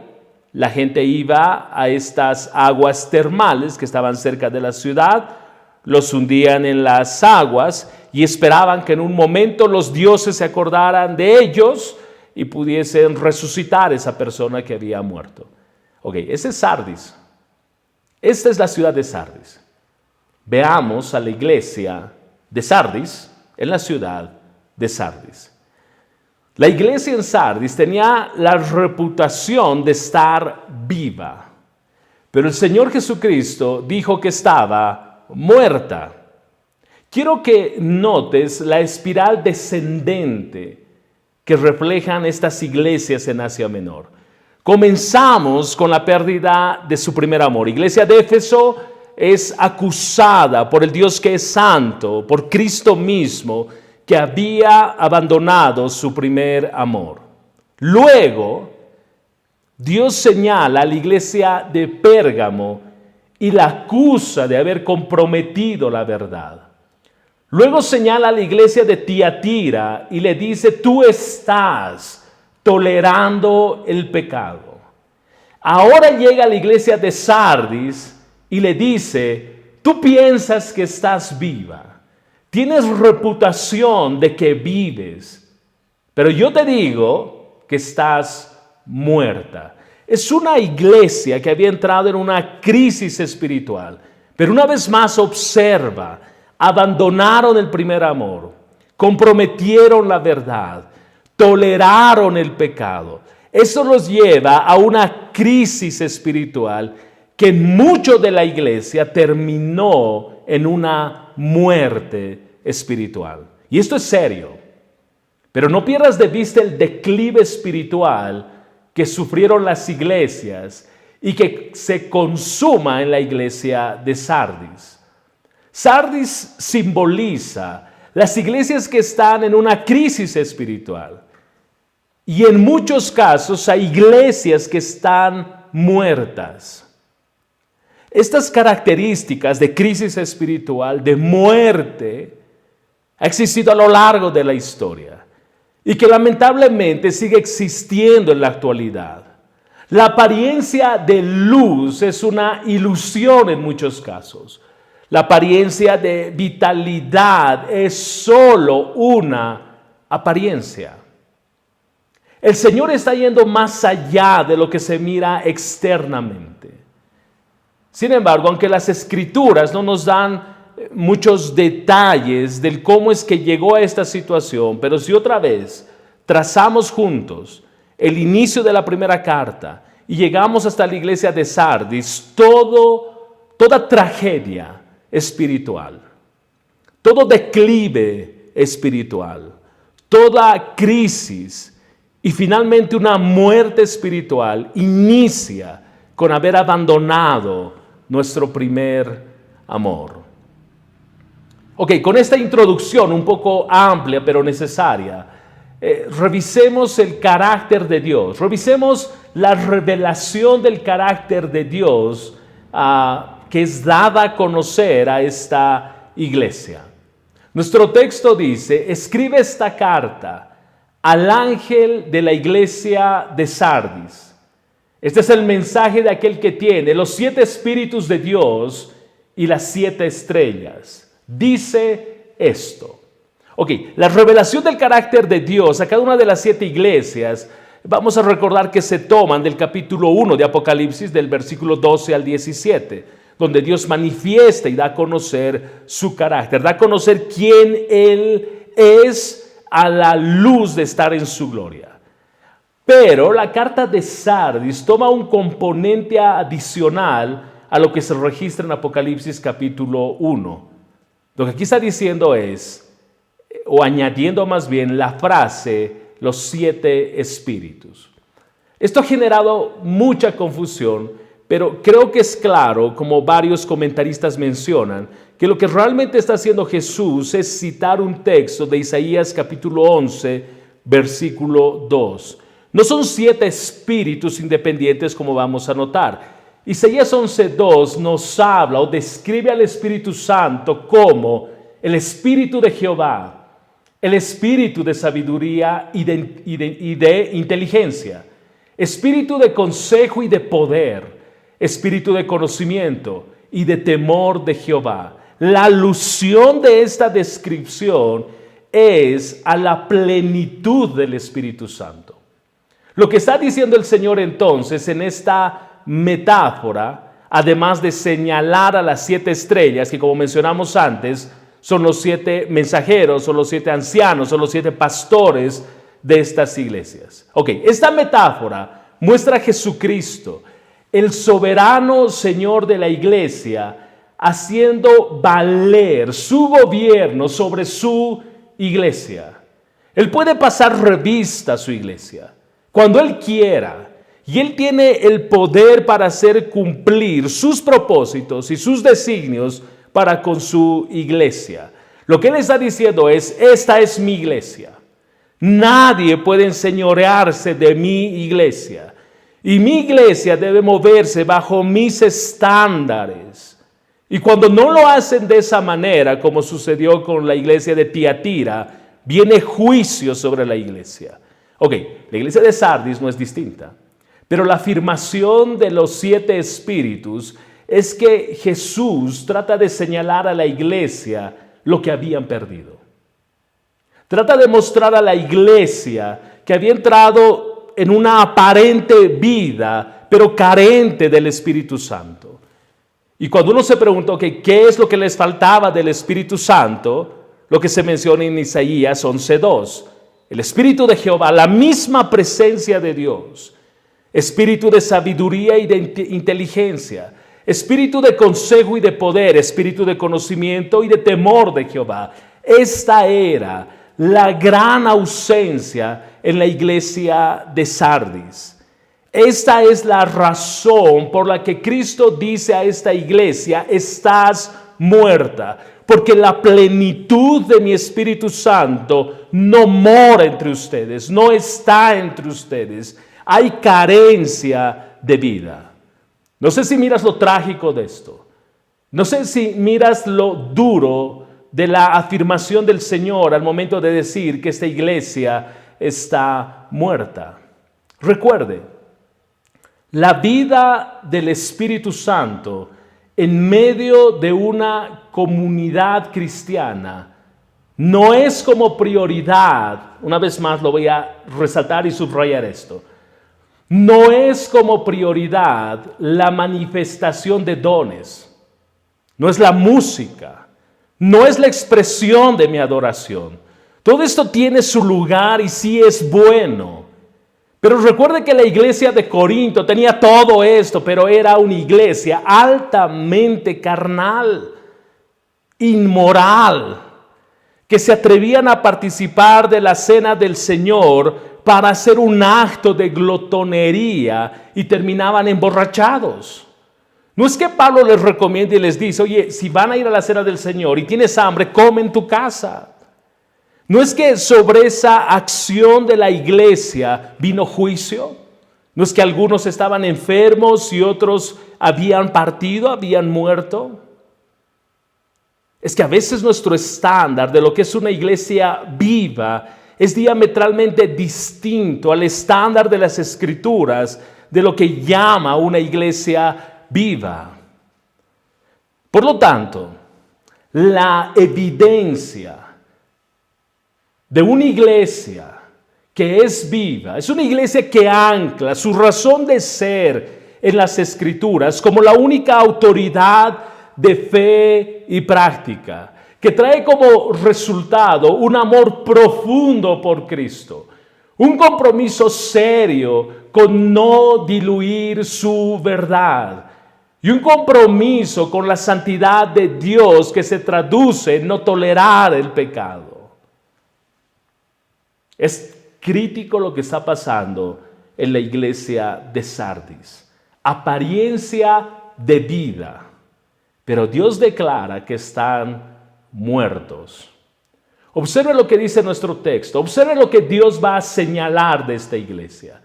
la gente iba a estas aguas termales que estaban cerca de la ciudad, los hundían en las aguas y esperaban que en un momento los dioses se acordaran de ellos y pudiesen resucitar a esa persona que había muerto. Ok, ese es Sardis. Esta es la ciudad de Sardis. Veamos a la iglesia de Sardis en la ciudad de Sardis. La iglesia en Sardis tenía la reputación de estar viva, pero el Señor Jesucristo dijo que estaba muerta. Quiero que notes la espiral descendente que reflejan estas iglesias en Asia Menor. Comenzamos con la pérdida de su primer amor. Iglesia de Éfeso es acusada por el Dios que es santo, por Cristo mismo, que había abandonado su primer amor. Luego, Dios señala a la iglesia de Pérgamo y la acusa de haber comprometido la verdad. Luego señala a la iglesia de Tiatira y le dice: tú estás tolerando el pecado. Ahora llega a la iglesia de Sardis y le dice: tú piensas que estás viva, tienes reputación de que vives, pero yo te digo que estás muerta. Es una iglesia que había entrado en una crisis espiritual, pero una vez más observa, abandonaron el primer amor, comprometieron la verdad, toleraron el pecado. Eso los lleva a una crisis espiritual que en mucho de la iglesia terminó en una muerte espiritual. Y esto es serio. Pero no pierdas de vista el declive espiritual que sufrieron las iglesias y que se consuma en la iglesia de Sardis. Sardis simboliza las iglesias que están en una crisis espiritual. Y en muchos casos hay iglesias que están muertas. Estas características de crisis espiritual, de muerte, ha existido a lo largo de la historia. y que lamentablemente sigue existiendo en la actualidad. La apariencia de luz es una ilusión en muchos casos. La apariencia de vitalidad es solo una apariencia. El Señor está yendo más allá de lo que se mira externamente. Sin embargo, aunque las Escrituras no nos dan muchos detalles del cómo es que llegó a esta situación, pero si otra vez trazamos juntos el inicio de la primera carta y llegamos hasta la iglesia de Sardis, toda tragedia espiritual, todo declive espiritual, toda crisis y finalmente una muerte espiritual inicia con haber abandonado nuestro primer amor. Ok, con esta introducción un poco amplia pero necesaria, revisemos el carácter de Dios, revisemos la revelación del carácter de Dios que es dada a conocer a esta iglesia. Nuestro texto dice: escribe esta carta al ángel de la iglesia de Sardis. Este es el mensaje de aquel que tiene los 7 espíritus de Dios y las 7 estrellas. Dice esto. Ok, la revelación del carácter de Dios a cada una de las 7 iglesias, vamos a recordar que se toman del capítulo 1 de Apocalipsis, del versículo 12 al 17, donde Dios manifiesta y da a conocer su carácter, da a conocer quién Él es a la luz de estar en su gloria. Pero la carta de Sardis toma un componente adicional a lo que se registra en Apocalipsis capítulo 1. Lo que aquí está diciendo es, o añadiendo más bien la frase, los 7 espíritus. Esto ha generado mucha confusión, pero creo que es claro, como varios comentaristas mencionan, que lo que realmente está haciendo Jesús es citar un texto de Isaías capítulo 11, versículo 2. No son 7 espíritus independientes como vamos a notar. Isaías 11:2 nos habla o describe al Espíritu Santo como el Espíritu de Jehová, el Espíritu de sabiduría y de inteligencia, Espíritu de consejo y de poder, Espíritu de conocimiento y de temor de Jehová. La alusión de esta descripción es a la plenitud del Espíritu Santo. Lo que está diciendo el Señor entonces en esta metáfora, además de señalar a las 7 estrellas, que como mencionamos antes, son los 7 mensajeros, son los 7 ancianos, son los 7 pastores de estas iglesias. Ok, esta metáfora muestra a Jesucristo, el soberano Señor de la iglesia, haciendo valer su gobierno sobre su iglesia. Él puede pasar revista a su iglesia cuando Él quiera. Y Él tiene el poder para hacer cumplir sus propósitos y sus designios para con su iglesia. Lo que Él está diciendo es: esta es mi iglesia. Nadie puede enseñorearse de mi iglesia. Y mi iglesia debe moverse bajo mis estándares. Y cuando no lo hacen de esa manera, como sucedió con la iglesia de Tiatira, viene juicio sobre la iglesia. Ok, la iglesia de Sardis no es distinta. Pero la afirmación de los 7 espíritus es que Jesús trata de señalar a la iglesia lo que habían perdido. Trata de mostrar a la iglesia que había entrado en una aparente vida, pero carente del Espíritu Santo. Y cuando uno se pregunta, okay, ¿qué es lo que les faltaba del Espíritu Santo? Lo que se menciona en Isaías 11:2. El Espíritu de Jehová, la misma presencia de Dios. Espíritu de sabiduría y de inteligencia, espíritu de consejo y de poder, espíritu de conocimiento y de temor de Jehová. Esta era la gran ausencia en la iglesia de Sardis. Esta es la razón por la que Cristo dice a esta iglesia: estás muerta, porque la plenitud de mi Espíritu Santo no mora entre ustedes, no está entre ustedes. Hay carencia de vida. No sé si miras lo trágico de esto. No sé si miras lo duro de la afirmación del Señor al momento de decir que esta iglesia está muerta. Recuerde, la vida del Espíritu Santo en medio de una comunidad cristiana no es como prioridad, una vez más lo voy a resaltar y subrayar esto, no es como prioridad la manifestación de dones, no es la música, no es la expresión de mi adoración. Todo esto tiene su lugar y sí es bueno. Pero recuerde que la iglesia de Corinto tenía todo esto, pero era una iglesia altamente carnal, inmoral, que se atrevían a participar de la cena del Señor para hacer un acto de glotonería y terminaban emborrachados. No es que Pablo les recomienda y les dice, oye, si van a ir a la cena del Señor y tienes hambre, come en tu casa. No es que sobre esa acción de la iglesia vino juicio. No es que algunos estaban enfermos y otros habían partido, habían muerto. Es que a veces nuestro estándar de lo que es una iglesia viva es diametralmente distinto al estándar de las Escrituras de lo que llama una iglesia viva. Por lo tanto, la evidencia de una iglesia que es viva, es una iglesia que ancla su razón de ser en las Escrituras como la única autoridad de fe y práctica, que trae como resultado un amor profundo por Cristo, un compromiso serio con no diluir su verdad y un compromiso con la santidad de Dios que se traduce en no tolerar el pecado. Es crítico lo que está pasando en la iglesia de Sardis. Apariencia de vida, pero Dios declara que están muertos. Observe lo que dice nuestro texto. Observe lo que Dios va a señalar de esta iglesia.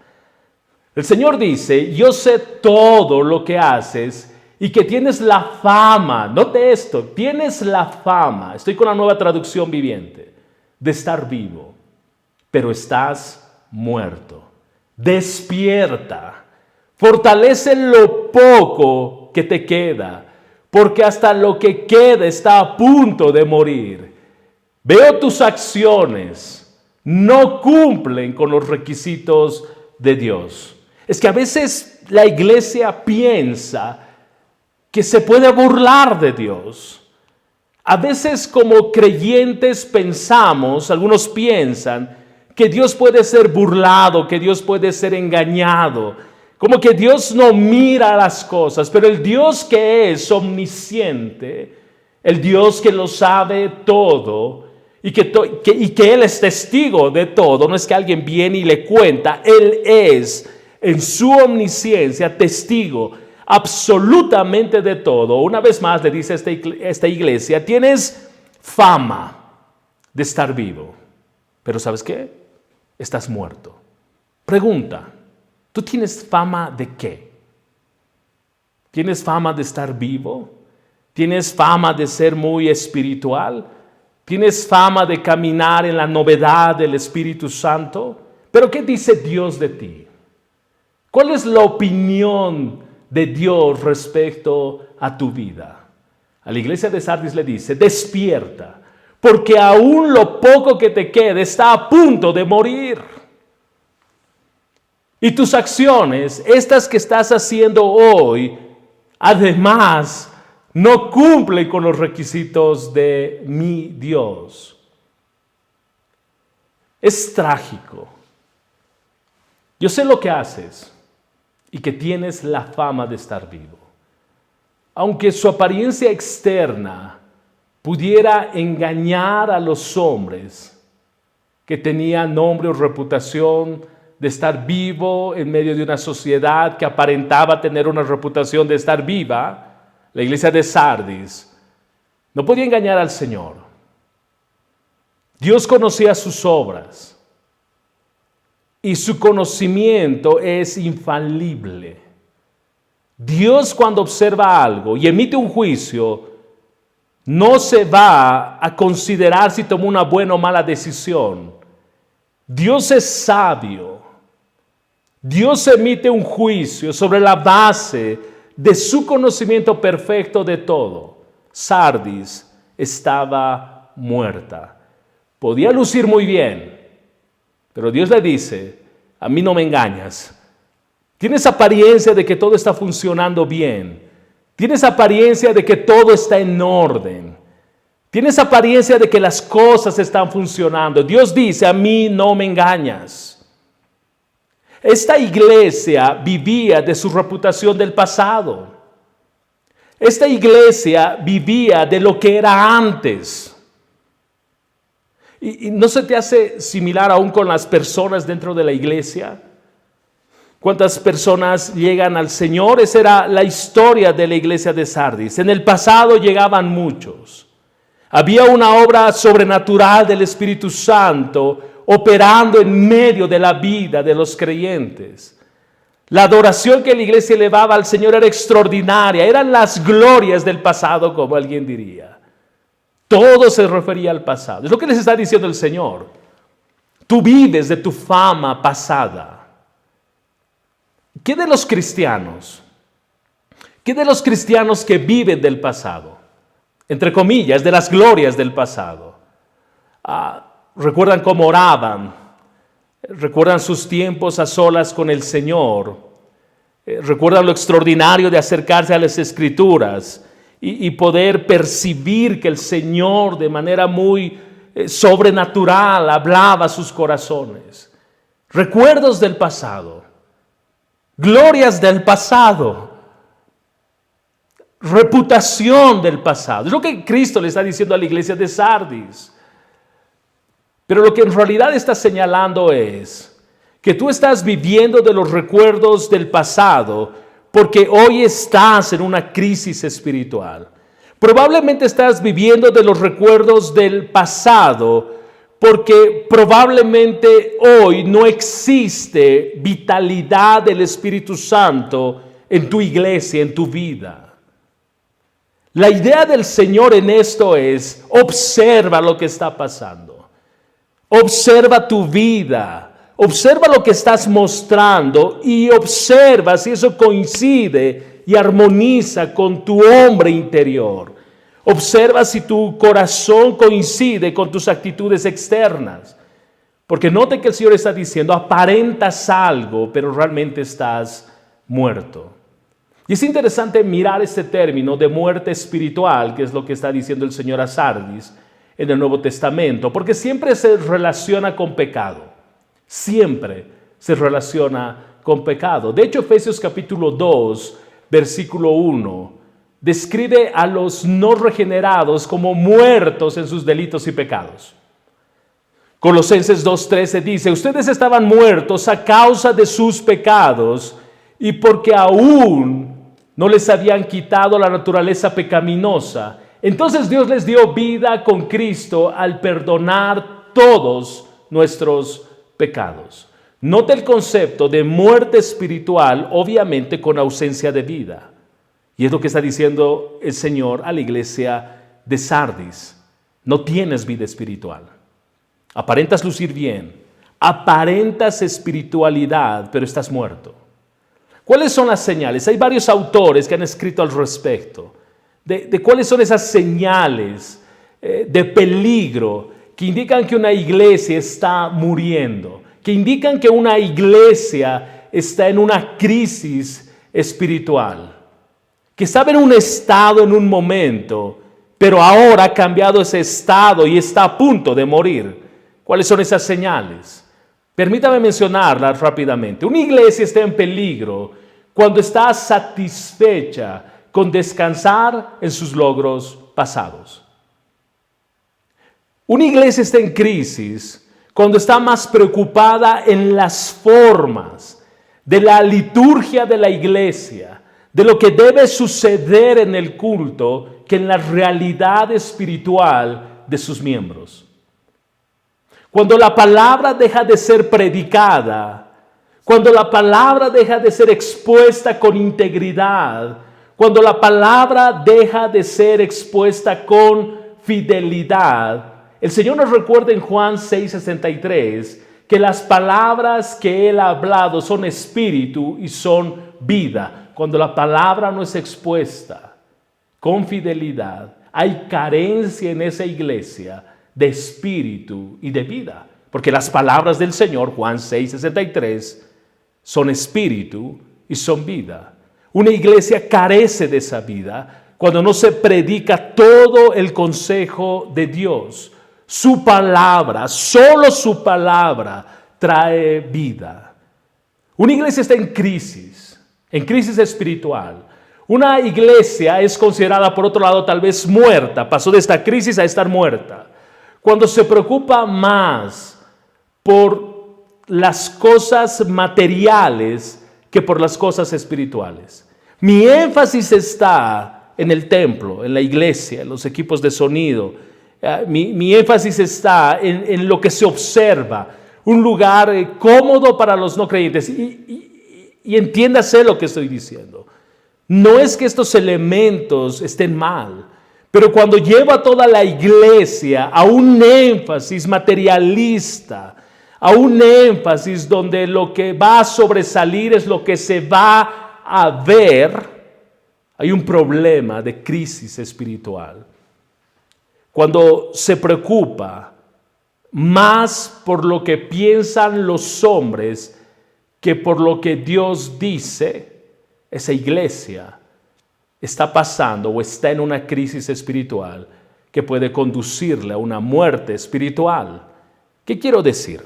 El Señor dice, yo sé todo lo que haces y que tienes la fama, note esto, tienes la fama, estoy con la Nueva Traducción Viviente, de estar vivo, pero estás muerto. Despierta, fortalece lo poco que te queda, porque hasta lo que queda está a punto de morir. Veo tus acciones, no cumplen con los requisitos de Dios. Es que a veces la iglesia piensa que se puede burlar de Dios. A veces como creyentes pensamos, algunos piensan, que Dios puede ser burlado, que Dios puede ser engañado. Como que Dios no mira las cosas, pero el Dios que es omnisciente, el Dios que lo sabe todo y que Él es testigo de todo, no es que alguien viene y le cuenta, Él es en su omnisciencia testigo absolutamente de todo. Una vez más le dice esta iglesia, tienes fama de estar vivo, pero ¿sabes qué? Estás muerto. Pregunta, ¿tú tienes fama de qué? ¿Tienes fama de estar vivo? ¿Tienes fama de ser muy espiritual? ¿Tienes fama de caminar en la novedad del Espíritu Santo? ¿Pero qué dice Dios de ti? ¿Cuál es la opinión de Dios respecto a tu vida? A la iglesia de Sardis le dice, despierta, porque aún lo poco que te queda está a punto de morir. Y tus acciones, estas que estás haciendo hoy, además, no cumplen con los requisitos de mi Dios. Es trágico. Yo sé lo que haces y que tienes la fama de estar vivo. Aunque su apariencia externa pudiera engañar a los hombres que tenían nombre o reputación de estar vivo en medio de una sociedad que aparentaba tener una reputación de estar viva, la iglesia de Sardis no podía engañar al Señor. Dios conocía sus obras y su conocimiento es infalible. Dios, cuando observa algo y emite un juicio, no se va a considerar si tomó una buena o mala decisión. Dios es sabio. Dios emite un juicio sobre la base de su conocimiento perfecto de todo. Sardis estaba muerta. Podía lucir muy bien, pero Dios le dice, a mí no me engañas. Tienes apariencia de que todo está funcionando bien. Tienes apariencia de que todo está en orden. Tienes apariencia de que las cosas están funcionando. Dios dice, a mí no me engañas. Esta iglesia vivía de su reputación del pasado. Esta iglesia vivía de lo que era antes. ¿Y no se te hace similar aún con las personas dentro de la iglesia? ¿Cuántas personas llegan al Señor? Esa era la historia de la iglesia de Sardis. En el pasado llegaban muchos. Había una obra sobrenatural del Espíritu Santo operando en medio de la vida de los creyentes. La adoración que la iglesia elevaba al Señor era extraordinaria. Eran las glorias del pasado, como alguien diría. Todo se refería al pasado. Es lo que les está diciendo el Señor. Tú vives de tu fama pasada. ¿Qué de los cristianos? ¿Qué de los cristianos que viven del pasado? Entre comillas, de las glorias del pasado. Recuerdan cómo oraban, recuerdan sus tiempos a solas con el Señor, recuerdan lo extraordinario de acercarse a las Escrituras y poder percibir que el Señor de manera muy sobrenatural hablaba a sus corazones. Recuerdos del pasado, glorias del pasado, reputación del pasado. Es lo que Cristo le está diciendo a la iglesia de Sardis. Pero lo que en realidad está señalando es que tú estás viviendo de los recuerdos del pasado porque hoy estás en una crisis espiritual. Probablemente estás viviendo de los recuerdos del pasado porque probablemente hoy no existe vitalidad del Espíritu Santo en tu iglesia, en tu vida. La idea del Señor en esto es, observa lo que está pasando. Observa tu vida, observa lo que estás mostrando y observa si eso coincide y armoniza con tu hombre interior. Observa si tu corazón coincide con tus actitudes externas. Porque note que el Señor está diciendo, aparentas algo, pero realmente estás muerto. Y es interesante mirar este término de muerte espiritual, que es lo que está diciendo el Señor a Sardis en el Nuevo Testamento, porque siempre se relaciona con pecado. Siempre se relaciona con pecado. De hecho, Efesios capítulo 2, versículo 1, describe a los no regenerados como muertos en sus delitos y pecados. Colosenses 2:13 dice, ustedes estaban muertos a causa de sus pecados y porque aún no les habían quitado la naturaleza pecaminosa. Entonces Dios les dio vida con Cristo al perdonar todos nuestros pecados. Note el concepto de muerte espiritual, obviamente con ausencia de vida. Y es lo que está diciendo el Señor a la iglesia de Sardis. No tienes vida espiritual. Aparentas lucir bien, aparentas espiritualidad, pero estás muerto. ¿Cuáles son las señales? Hay varios autores que han escrito al respecto. De cuáles son esas señales de peligro que indican que una iglesia está muriendo, que indican que una iglesia está en una crisis espiritual, que estaba en un estado en un momento, pero ahora ha cambiado ese estado y está a punto de morir. ¿Cuáles son esas señales? Permítame mencionarlas rápidamente. Una iglesia está en peligro cuando está satisfecha con descansar en sus logros pasados. Una iglesia está en crisis cuando está más preocupada en las formas de la liturgia de la iglesia, de lo que debe suceder en el culto, que en la realidad espiritual de sus miembros. Cuando la palabra deja de ser predicada, cuando la palabra deja de ser expuesta con integridad, cuando la palabra deja de ser expuesta con fidelidad, el Señor nos recuerda en Juan 6:63 que las palabras que Él ha hablado son espíritu y son vida. Cuando la palabra no es expuesta con fidelidad, hay carencia en esa iglesia de espíritu y de vida. Porque las palabras del Señor, Juan 6:63, son espíritu y son vida. Una iglesia carece de esa vida cuando no se predica todo el consejo de Dios. Su palabra, solo su palabra trae vida. Una iglesia está en crisis espiritual. Una iglesia es considerada, por otro lado, tal vez muerta. Pasó de esta crisis a estar muerta. Cuando se preocupa más por las cosas materiales que por las cosas espirituales. Mi énfasis está en el templo, en la iglesia, en los equipos de sonido. Mi énfasis está en lo que se observa, un lugar cómodo para los no creyentes. Y entiéndase lo que estoy diciendo. No es que estos elementos estén mal, pero cuando lleva a toda la iglesia a un énfasis materialista, a un énfasis donde lo que va a sobresalir es lo que se va a ver, hay un problema de crisis espiritual. Cuando se preocupa más por lo que piensan los hombres que por lo que Dios dice, esa iglesia está pasando o está en una crisis espiritual que puede conducirle a una muerte espiritual. ¿Qué quiero decir?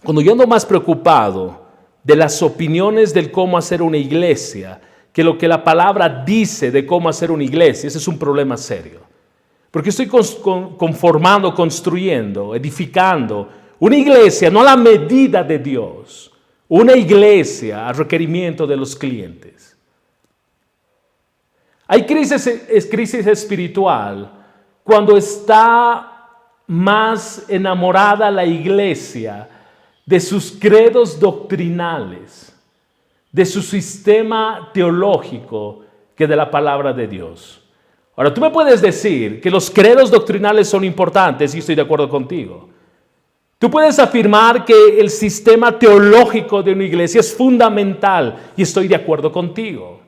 Cuando yo ando más preocupado de las opiniones del cómo hacer una iglesia que lo que la palabra dice de cómo hacer una iglesia, ese es un problema serio. Porque estoy conformando, construyendo, edificando una iglesia no a la medida de Dios, una iglesia a requerimiento de los clientes. Hay crisis espiritual cuando está más enamorada la iglesia de sus credos doctrinales, de su sistema teológico, que de la palabra de Dios. Ahora, tú me puedes decir que los credos doctrinales son importantes y estoy de acuerdo contigo. Tú puedes afirmar que el sistema teológico de una iglesia es fundamental y estoy de acuerdo contigo.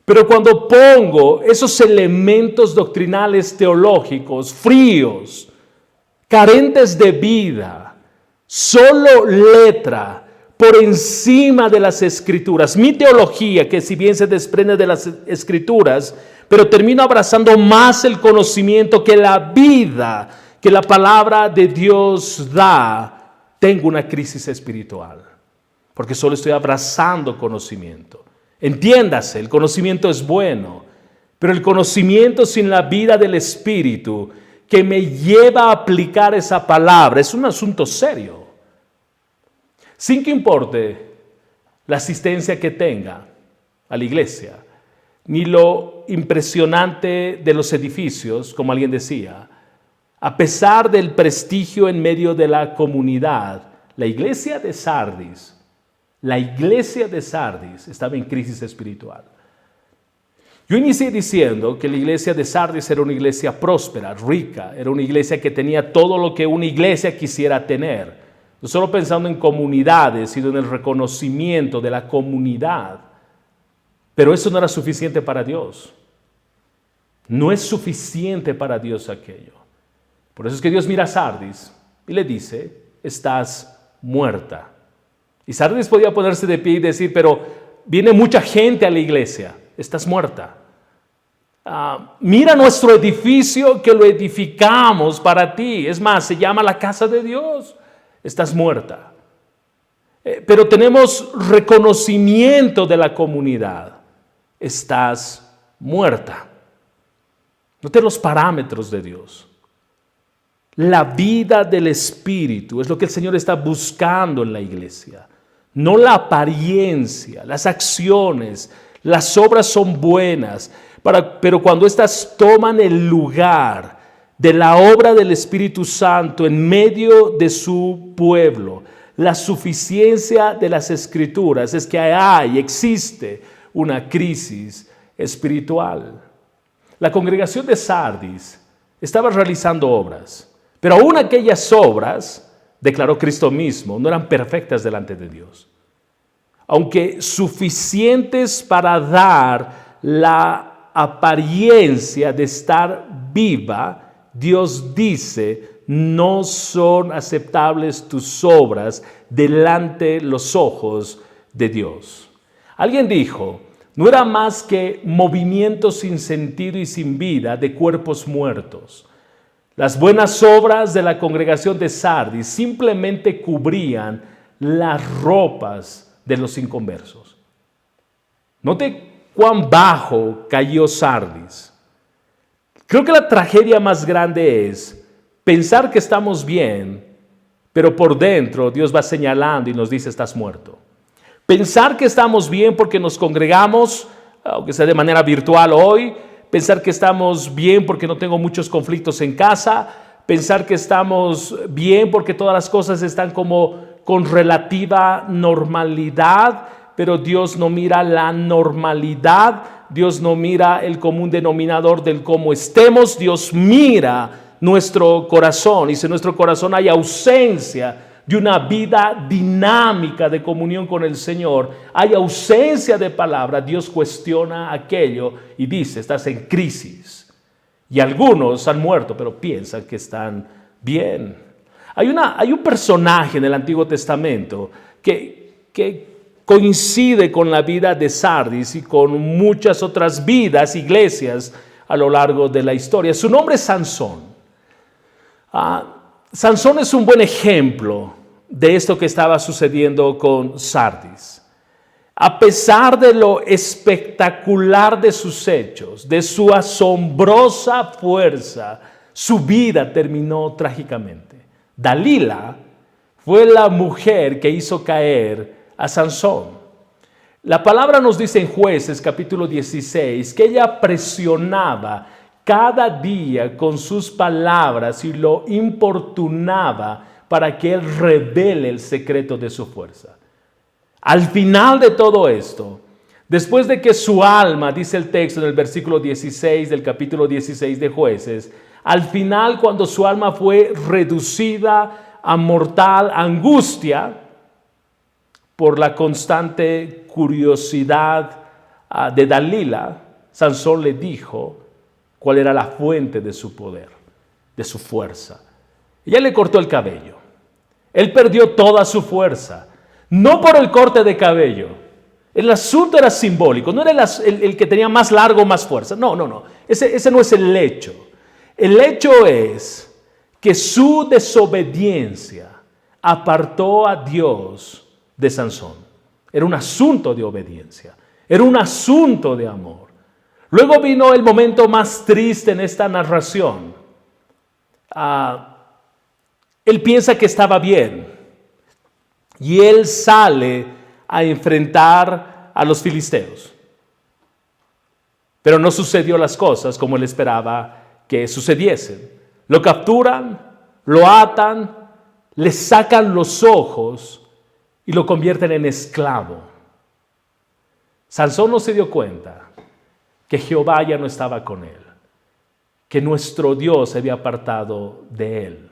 Pero cuando pongo esos elementos doctrinales teológicos fríos, carentes de vida, solo letra por encima de las escrituras, mi teología, que si bien se desprende de las escrituras, pero termino abrazando más el conocimiento que la vida que la palabra de Dios da, tengo una crisis espiritual, porque solo estoy abrazando conocimiento. Entiéndase, el conocimiento es bueno, pero el conocimiento sin la vida del Espíritu que me lleva a aplicar esa palabra es un asunto serio. Sin que importe la asistencia que tenga a la iglesia, ni lo impresionante de los edificios, como alguien decía, a pesar del prestigio en medio de la comunidad, la iglesia de Sardis estaba en crisis espiritual. Yo inicié diciendo que la iglesia de Sardis era una iglesia próspera, rica, era una iglesia que tenía todo lo que una iglesia quisiera tener. No solo pensando en comunidades, sino en el reconocimiento de la comunidad. Pero eso no era suficiente para Dios. No es suficiente para Dios aquello. Por eso es que Dios mira a Sardis y le dice, estás muerta. Y Sardis podía ponerse de pie y decir, pero viene mucha gente a la iglesia, estás muerta. Mira nuestro edificio que lo edificamos para ti. Es más, se llama la casa de Dios. Estás muerta. Pero tenemos reconocimiento de la comunidad. Estás muerta. Note los parámetros de Dios. La vida del Espíritu es lo que el Señor está buscando en la iglesia. No la apariencia, las acciones, las obras son buenas, pero cuando éstas toman el lugar de la obra del Espíritu Santo en medio de su pueblo, la suficiencia de las Escrituras es que existe una crisis espiritual. La congregación de Sardis estaba realizando obras, pero aún aquellas obras declaró Cristo mismo, no eran perfectas delante de Dios. Aunque suficientes para dar la apariencia de estar viva, Dios dice, no son aceptables tus obras delante de los ojos de Dios. Alguien dijo, no era más que movimiento sin sentido y sin vida de cuerpos muertos. Las buenas obras de la congregación de Sardis simplemente cubrían las ropas de los inconversos. Note cuán bajo cayó Sardis. Creo que la tragedia más grande es pensar que estamos bien, pero por dentro Dios va señalando y nos dice estás muerto. Pensar que estamos bien porque nos congregamos, aunque sea de manera virtual hoy, pensar que estamos bien porque no tengo muchos conflictos en casa, pensar que estamos bien porque todas las cosas están como con relativa normalidad, pero Dios no mira la normalidad, Dios no mira el común denominador del cómo estemos, Dios mira nuestro corazón, y si en nuestro corazón hay ausencia de una vida dinámica de comunión con el Señor, hay ausencia de palabra, Dios cuestiona aquello y dice, estás en crisis. Y algunos han muerto, pero piensan que están bien. Hay un personaje en el Antiguo Testamento que coincide con la vida de Sardis y con muchas otras vidas, iglesias a lo largo de la historia. Su nombre es Sansón. Sansón es un buen ejemplo de esto que estaba sucediendo con Sardis. A pesar de lo espectacular de sus hechos, de su asombrosa fuerza, su vida terminó trágicamente. Dalila fue la mujer que hizo caer a Sansón. La palabra nos dice en Jueces capítulo 16 que ella presionaba cada día con sus palabras y lo importunaba para que él revele el secreto de su fuerza. Al final de todo esto, después de que su alma, dice el texto en el versículo 16 del capítulo 16 de Jueces, al final cuando su alma fue reducida a mortal angustia por la constante curiosidad de Dalila, Sansón le dijo cuál era la fuente de su poder, de su fuerza. Ella le cortó el cabello. Él perdió toda su fuerza, no por el corte de cabello. El asunto era simbólico, no era el que tenía más largo, más fuerza. No. Ese no es el hecho. El hecho es que su desobediencia apartó a Dios de Sansón. Era un asunto de obediencia, era un asunto de amor. Luego vino el momento más triste en esta narración. Él piensa que estaba bien y él sale a enfrentar a los filisteos. Pero no sucedió las cosas como él esperaba que sucediesen. Lo capturan, lo atan, le sacan los ojos y lo convierten en esclavo. Sansón no se dio cuenta que Jehová ya no estaba con él, que nuestro Dios se había apartado de él.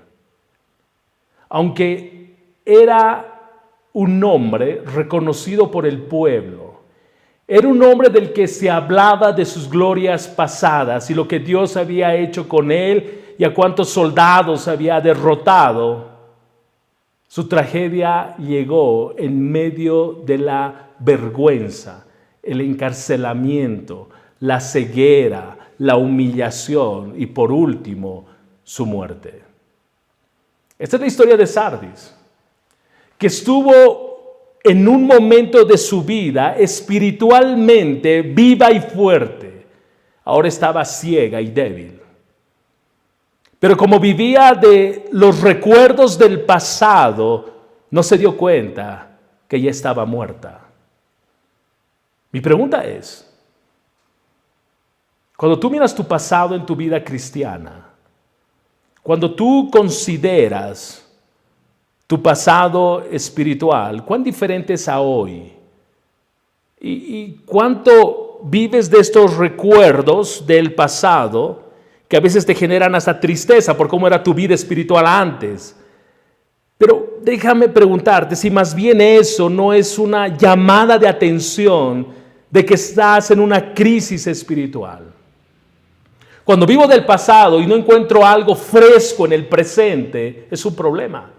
Aunque era un hombre reconocido por el pueblo, era un hombre del que se hablaba de sus glorias pasadas y lo que Dios había hecho con él y a cuántos soldados había derrotado, su tragedia llegó en medio de la vergüenza, el encarcelamiento, la ceguera, la humillación y por último, su muerte. Esta es la historia de Sardis, que estuvo en un momento de su vida espiritualmente viva y fuerte. Ahora estaba ciega y débil. Pero como vivía de los recuerdos del pasado, no se dio cuenta que ya estaba muerta. Mi pregunta es, cuando tú miras tu pasado en tu vida cristiana, cuando tú consideras tu pasado espiritual, ¿cuán diferente es a hoy? ¿Y cuánto vives de estos recuerdos del pasado que a veces te generan hasta tristeza por cómo era tu vida espiritual antes? Pero déjame preguntarte si más bien eso no es una llamada de atención de que estás en una crisis espiritual. Cuando vivo del pasado y no encuentro algo fresco en el presente, es un problema.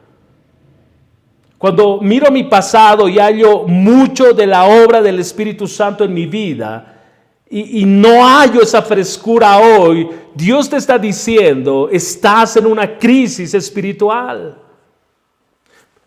Cuando miro mi pasado y hallo mucho de la obra del Espíritu Santo en mi vida y no hallo esa frescura hoy, Dios te está diciendo, estás en una crisis espiritual.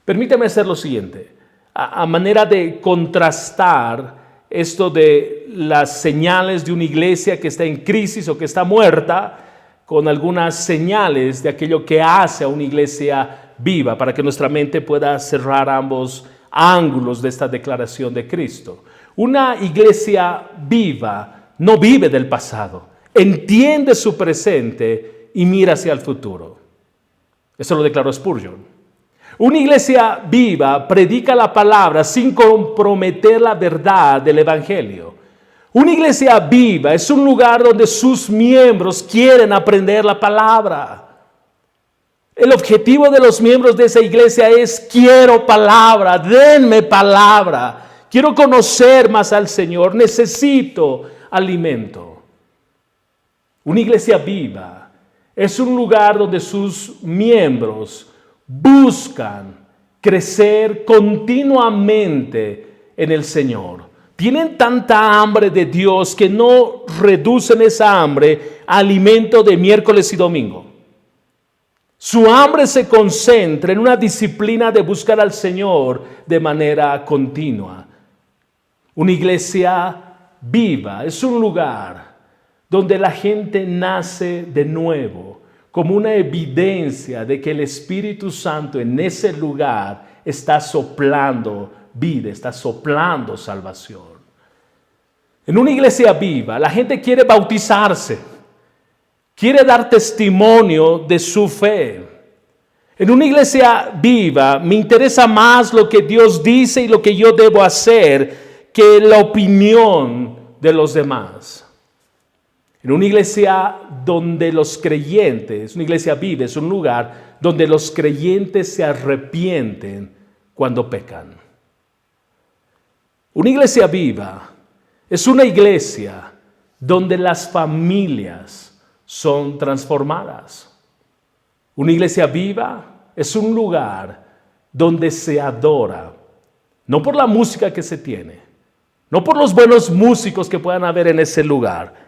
Permíteme hacer lo siguiente, a manera de contrastar esto de las señales de una iglesia que está en crisis o que está muerta con algunas señales de aquello que hace a una iglesia viva, para que nuestra mente pueda cerrar ambos ángulos de esta declaración de Cristo. Una iglesia viva no vive del pasado, entiende su presente y mira hacia el futuro. Eso lo declaró Spurgeon. Una iglesia viva predica la palabra sin comprometer la verdad del evangelio. Una iglesia viva es un lugar donde sus miembros quieren aprender la palabra. El objetivo de los miembros de esa iglesia es: quiero palabra, denme palabra. Quiero conocer más al Señor, necesito alimento. Una iglesia viva es un lugar donde sus miembros buscan crecer continuamente en el Señor. Tienen tanta hambre de Dios que no reducen esa hambre a alimento de miércoles y domingo. Su hambre se concentra en una disciplina de buscar al Señor de manera continua. Una iglesia viva es un lugar donde la gente nace de nuevo, como una evidencia de que el Espíritu Santo en ese lugar está soplando vida, está soplando salvación. En una iglesia viva, la gente quiere bautizarse, quiere dar testimonio de su fe. En una iglesia viva me interesa más lo que Dios dice y lo que yo debo hacer que la opinión de los demás. En una iglesia donde los creyentes, una iglesia viva es un lugar donde los creyentes se arrepienten cuando pecan. Una iglesia viva es una iglesia donde las familias son transformadas. Una iglesia viva es un lugar donde se adora, no por la música que se tiene, no por los buenos músicos que puedan haber en ese lugar,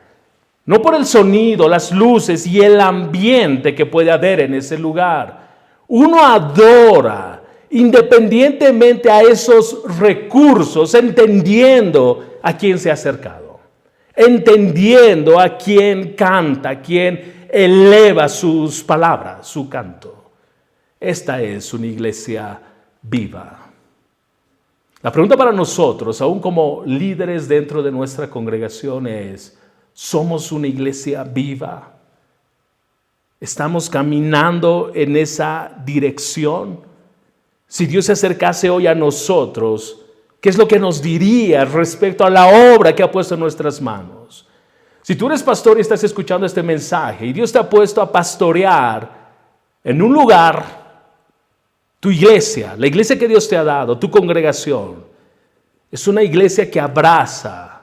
no por el sonido, las luces y el ambiente que puede haber en ese lugar. Uno adora independientemente a esos recursos, entendiendo a quién se ha acercado, entendiendo a quién canta, a quién eleva sus palabras, su canto. Esta es una iglesia viva. La pregunta para nosotros, aún como líderes dentro de nuestra congregación, es: ¿somos una iglesia viva? ¿Estamos caminando en esa dirección? Si Dios se acercase hoy a nosotros, ¿qué es lo que nos diría respecto a la obra que ha puesto en nuestras manos? Si tú eres pastor y estás escuchando este mensaje y Dios te ha puesto a pastorear en un lugar, tu iglesia, la iglesia que Dios te ha dado, tu congregación, es una iglesia que abraza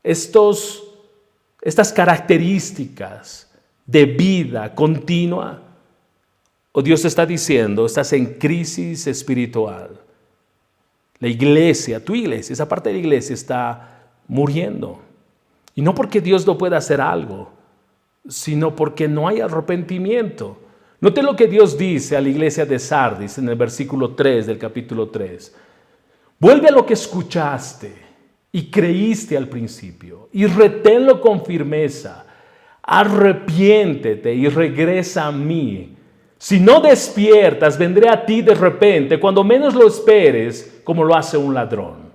estas características de vida continua, o Dios te está diciendo: estás en crisis espiritual. La iglesia, tu iglesia, esa parte de la iglesia está muriendo. Y no porque Dios no pueda hacer algo, sino porque no hay arrepentimiento. Note lo que Dios dice a la iglesia de Sardis en el versículo 3 del capítulo 3. Vuelve a lo que escuchaste y creíste al principio, y reténlo con firmeza. Arrepiéntete y regresa a mí. Si no despiertas, vendré a ti de repente, cuando menos lo esperes, como lo hace un ladrón.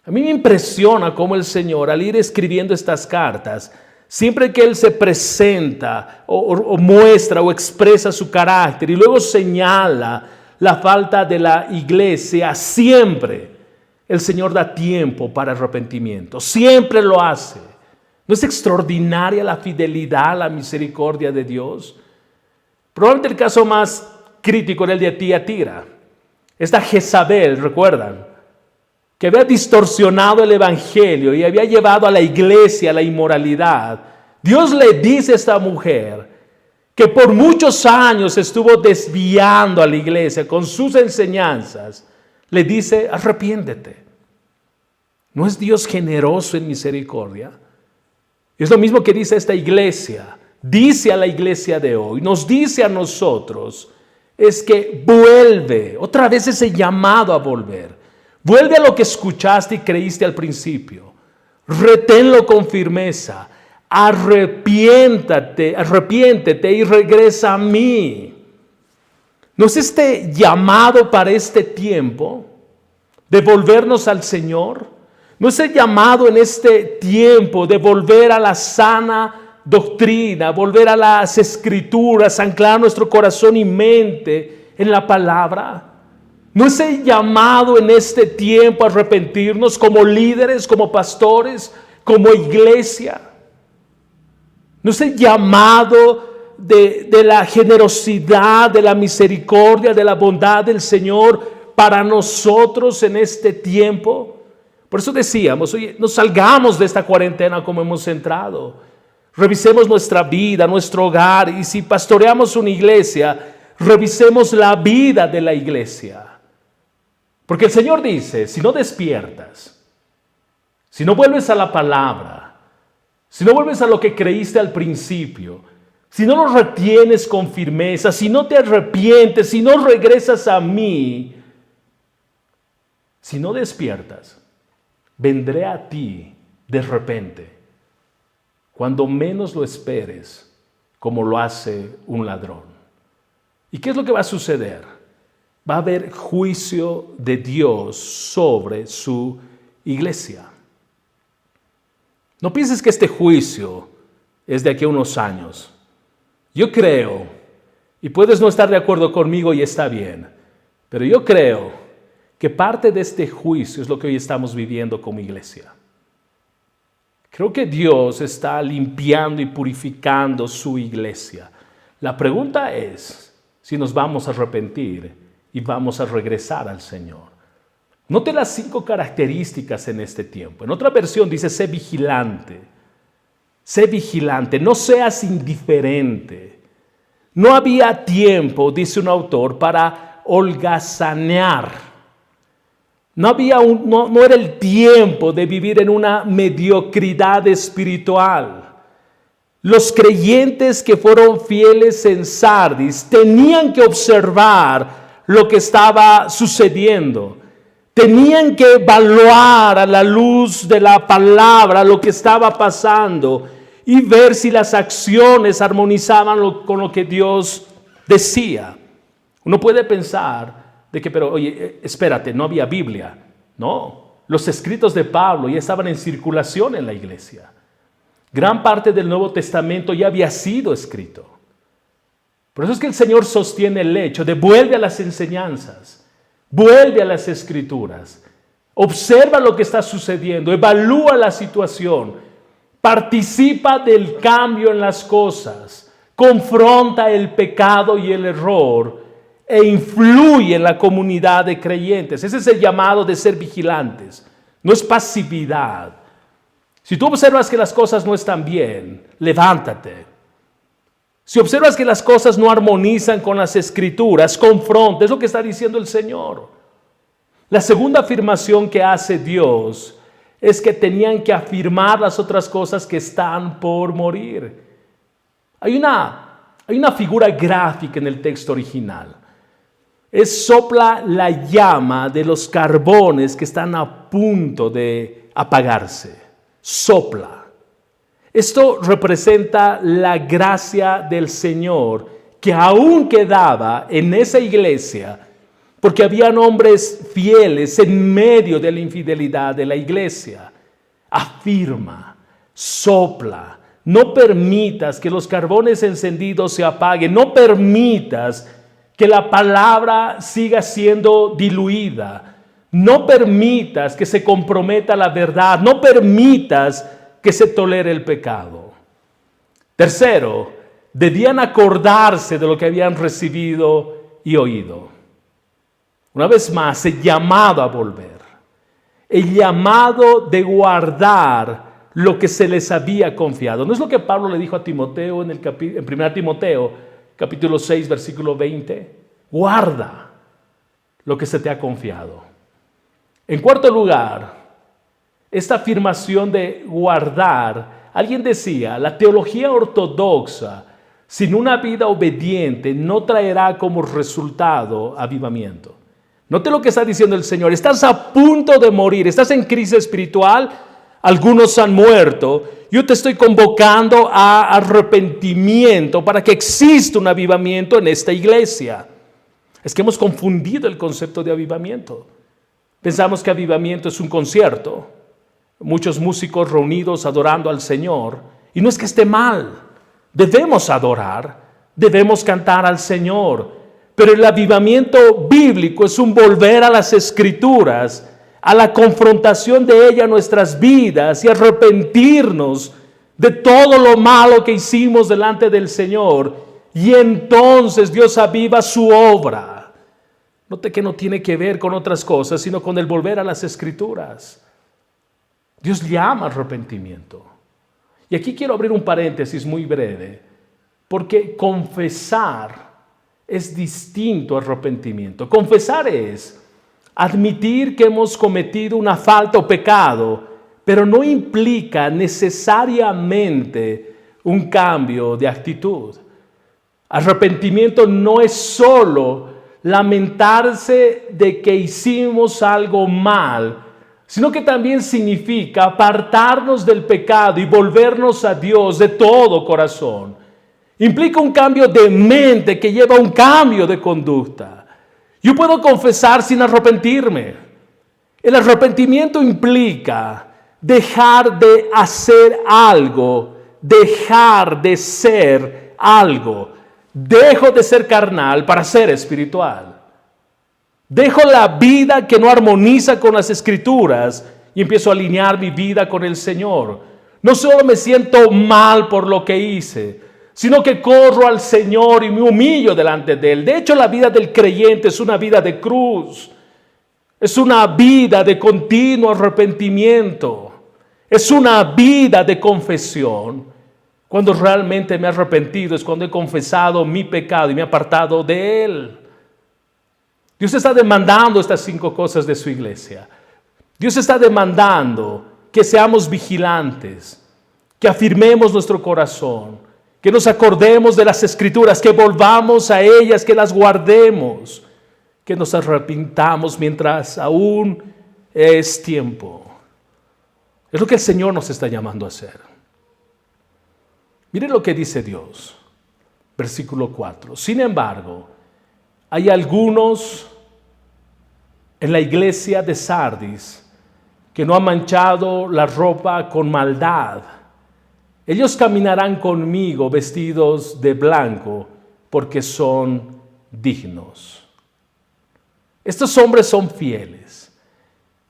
A mí me impresiona cómo el Señor, al ir escribiendo estas cartas, siempre que Él se presenta o muestra o expresa su carácter y luego señala la falta de la iglesia, siempre el Señor da tiempo para arrepentimiento. Siempre lo hace. ¿No es extraordinaria la fidelidad, la misericordia de Dios? Probablemente el caso más crítico era el de Tiatira. Esta Jezabel, ¿recuerdan? Que había distorsionado el evangelio y había llevado a la iglesia a la inmoralidad. Dios le dice a esta mujer que por muchos años estuvo desviando a la iglesia con sus enseñanzas. Le dice, arrepiéntete. ¿No es Dios generoso en misericordia? Es lo mismo que dice esta iglesia. Dice a la iglesia de hoy, nos dice a nosotros, es que vuelve, otra vez ese llamado a volver. Vuelve a lo que escuchaste y creíste al principio. Reténlo con firmeza. Arrepiéntete y regresa a mí. ¿No es este llamado para este tiempo de volvernos al Señor? ¿No es el llamado en este tiempo de volver a la sana doctrina, volver a las Escrituras, anclar nuestro corazón y mente en la palabra? ¿No es el llamado en este tiempo a arrepentirnos como líderes, como pastores, como iglesia? ¿No es el llamado de la generosidad, de la misericordia, de la bondad del Señor para nosotros en este tiempo? Por eso decíamos, oye, no salgamos de esta cuarentena como hemos entrado. Revisemos nuestra vida, nuestro hogar, y si pastoreamos una iglesia, revisemos la vida de la iglesia. Porque el Señor dice, si no despiertas, si no vuelves a la palabra, si no vuelves a lo que creíste al principio, si no lo retienes con firmeza, si no te arrepientes, si no regresas a mí, si no despiertas, vendré a ti de repente, cuando menos lo esperes, como lo hace un ladrón. ¿Y qué es lo que va a suceder? Va a haber juicio de Dios sobre su iglesia. No pienses que este juicio es de aquí a unos años. Yo creo, y puedes no estar de acuerdo conmigo y está bien, pero yo creo que parte de este juicio es lo que hoy estamos viviendo como iglesia. Creo que Dios está limpiando y purificando su iglesia. La pregunta es si nos vamos a arrepentir y vamos a regresar al Señor. Note las 5 características en este tiempo. En otra versión dice, sé vigilante, no seas indiferente. No había tiempo, dice un autor, para holgazanear. No era el tiempo de vivir en una mediocridad espiritual. Los creyentes que fueron fieles en Sardis tenían que observar lo que estaba sucediendo. Tenían que evaluar a la luz de la palabra lo que estaba pasando y ver si las acciones armonizaban con lo que Dios decía. Uno puede pensar de que, pero oye, espérate, no había Biblia. No, los escritos de Pablo ya estaban en circulación en la iglesia. Gran parte del Nuevo Testamento ya había sido escrito. Por eso es que el Señor sostiene el hecho de vuelve a las enseñanzas, vuelve a las Escrituras, observa lo que está sucediendo, evalúa la situación, participa del cambio en las cosas, confronta el pecado y el error e influye en la comunidad de creyentes. Ese es el llamado de ser vigilantes, no es pasividad. Si tú observas que las cosas no están bien, levántate. Si observas que las cosas no armonizan con las Escrituras, confronta. Es lo que está diciendo el Señor. La segunda afirmación que hace Dios es que tenían que afirmar las otras cosas que están por morir. Hay una figura gráfica en el texto original. Sopla la llama de los carbones que están a punto de apagarse. Sopla. Esto representa la gracia del Señor que aún quedaba en esa iglesia, porque habían hombres fieles en medio de la infidelidad de la iglesia. Afirma, sopla, no permitas que los carbones encendidos se apaguen, no permitas que la palabra siga siendo diluida, no permitas que se comprometa la verdad, no permitas que se tolere el pecado. Tercero, debían acordarse de lo que habían recibido y oído. Una vez más, el llamado a volver. El llamado de guardar lo que se les había confiado. ¿No es lo que Pablo le dijo a Timoteo en 1 Timoteo, capítulo 6, versículo 20? Guarda lo que se te ha confiado. En cuarto lugar, esta afirmación de guardar, alguien decía, la teología ortodoxa sin una vida obediente no traerá como resultado avivamiento. Note lo que está diciendo el Señor. Estás a punto de morir, estás en crisis espiritual, algunos han muerto. Yo te estoy convocando a arrepentimiento para que exista un avivamiento en esta iglesia. Es que hemos confundido el concepto de avivamiento. Pensamos que avivamiento es un concierto, muchos músicos reunidos adorando al Señor, y no es que esté mal. Debemos adorar, debemos cantar al Señor, pero el avivamiento bíblico es un volver a las Escrituras, a la confrontación de ella en nuestras vidas y arrepentirnos de todo lo malo que hicimos delante del Señor, y entonces Dios aviva su obra. Note que no tiene que ver con otras cosas, sino con el volver a las Escrituras. Dios llama arrepentimiento. Y aquí quiero abrir un paréntesis muy breve, porque confesar es distinto a arrepentimiento. Confesar es admitir que hemos cometido una falta o pecado, pero no implica necesariamente un cambio de actitud. Arrepentimiento no es solo lamentarse de que hicimos algo mal, sino que también significa apartarnos del pecado y volvernos a Dios de todo corazón. Implica un cambio de mente que lleva a un cambio de conducta. Yo puedo confesar sin arrepentirme. El arrepentimiento implica dejar de hacer algo, dejar de ser algo. Dejo de ser carnal para ser espiritual. Dejo la vida que no armoniza con las Escrituras y empiezo a alinear mi vida con el Señor. No solo me siento mal por lo que hice, sino que corro al Señor y me humillo delante de Él. De hecho, la vida del creyente es una vida de cruz. Es una vida de continuo arrepentimiento. Es una vida de confesión. Cuando realmente me he arrepentido es cuando he confesado mi pecado y me he apartado de Él. Dios está demandando estas 5 cosas de su iglesia. Dios está demandando que seamos vigilantes, que afirmemos nuestro corazón, que nos acordemos de las Escrituras, que volvamos a ellas, que las guardemos, que nos arrepintamos mientras aún es tiempo. Es lo que el Señor nos está llamando a hacer. Miren lo que dice Dios, versículo 4. Sin embargo, hay algunos en la iglesia de Sardis que no han manchado la ropa con maldad. Ellos caminarán conmigo vestidos de blanco porque son dignos. Estos hombres son fieles.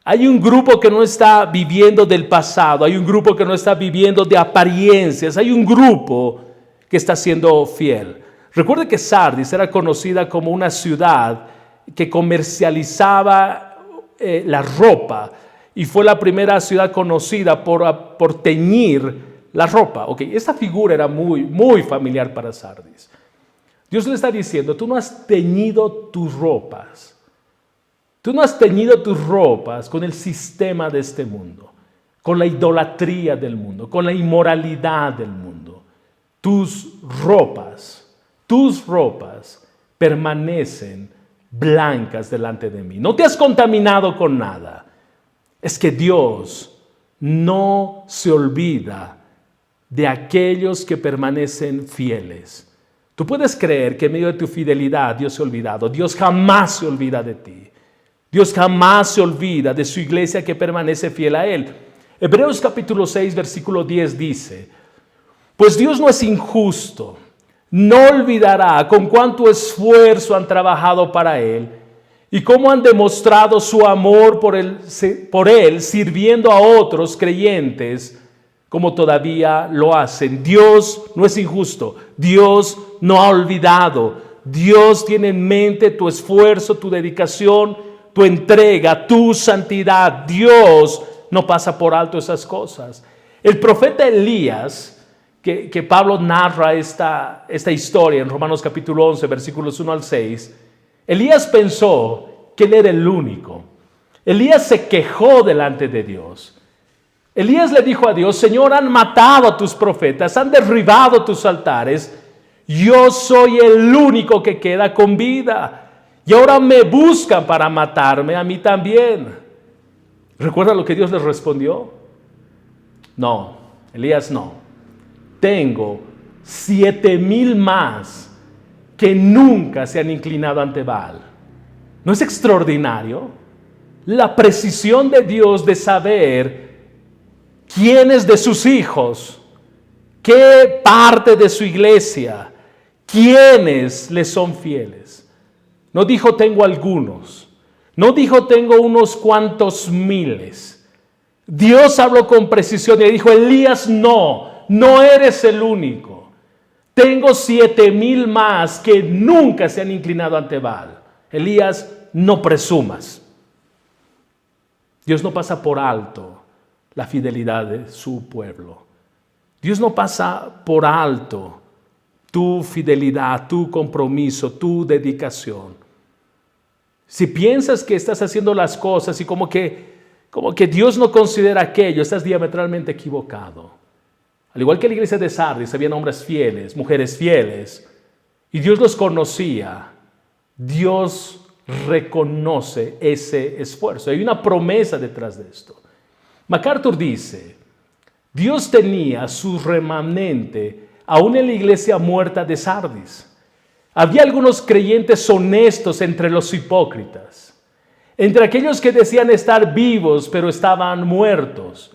Hay un grupo que no está viviendo del pasado, hay un grupo que no está viviendo de apariencias, hay un grupo que está siendo fiel. Recuerde que Sardis era conocida como una ciudad que comercializaba la ropa y fue la primera ciudad conocida por teñir la ropa. Esta figura era muy familiar para Sardis. Dios le está diciendo, tú no has teñido tus ropas. Tú no has teñido tus ropas con el sistema de este mundo, con la idolatría del mundo, con la inmoralidad del mundo. Tus ropas permanecen blancas delante de mí. No te has contaminado con nada. Es que Dios no se olvida de aquellos que permanecen fieles. Tú puedes creer que en medio de tu fidelidad Dios se ha olvidado. Dios jamás se olvida de ti. Dios jamás se olvida de su iglesia que permanece fiel a Él. Hebreos capítulo 6, versículo 10 dice, pues Dios no es injusto, no olvidará con cuánto esfuerzo han trabajado para Él y cómo han demostrado su amor por Él sirviendo a otros creyentes como todavía lo hacen. Dios no es injusto, Dios no ha olvidado, Dios tiene en mente tu esfuerzo, tu dedicación, tu entrega, tu santidad. Dios no pasa por alto esas cosas. El profeta Elías, que Pablo narra esta historia en Romanos capítulo 11, versículos 1 al 6, Elías pensó que él era el único. Elías se quejó delante de Dios. Elías le dijo a Dios: Señor, han matado a tus profetas, han derribado tus altares. Yo soy el único que queda con vida. Y ahora me buscan para matarme a mí también. ¿Recuerda lo que Dios les respondió? No, Elías, no. Tengo 7,000 más que nunca se han inclinado ante Baal. ¿No es extraordinario? La precisión de Dios de saber quiénes de sus hijos, qué parte de su iglesia, quiénes le son fieles. No dijo tengo algunos, no dijo tengo unos cuantos miles. Dios habló con precisión y dijo: Elías, no eres el único. Tengo 7,000 más que nunca se han inclinado ante Baal. Elías, no presumas. Dios no pasa por alto la fidelidad de su pueblo. Dios no pasa por alto tu fidelidad, tu compromiso, tu dedicación. Si piensas que estás haciendo las cosas y como que Dios no considera aquello, estás diametralmente equivocado. Al igual que en la iglesia de Sardis, habían hombres fieles, mujeres fieles, y Dios los conocía. Dios reconoce ese esfuerzo. Hay una promesa detrás de esto. MacArthur dice: Dios tenía su remanente aún en la iglesia muerta de Sardis. Había algunos creyentes honestos entre los hipócritas, entre aquellos que decían estar vivos pero estaban muertos,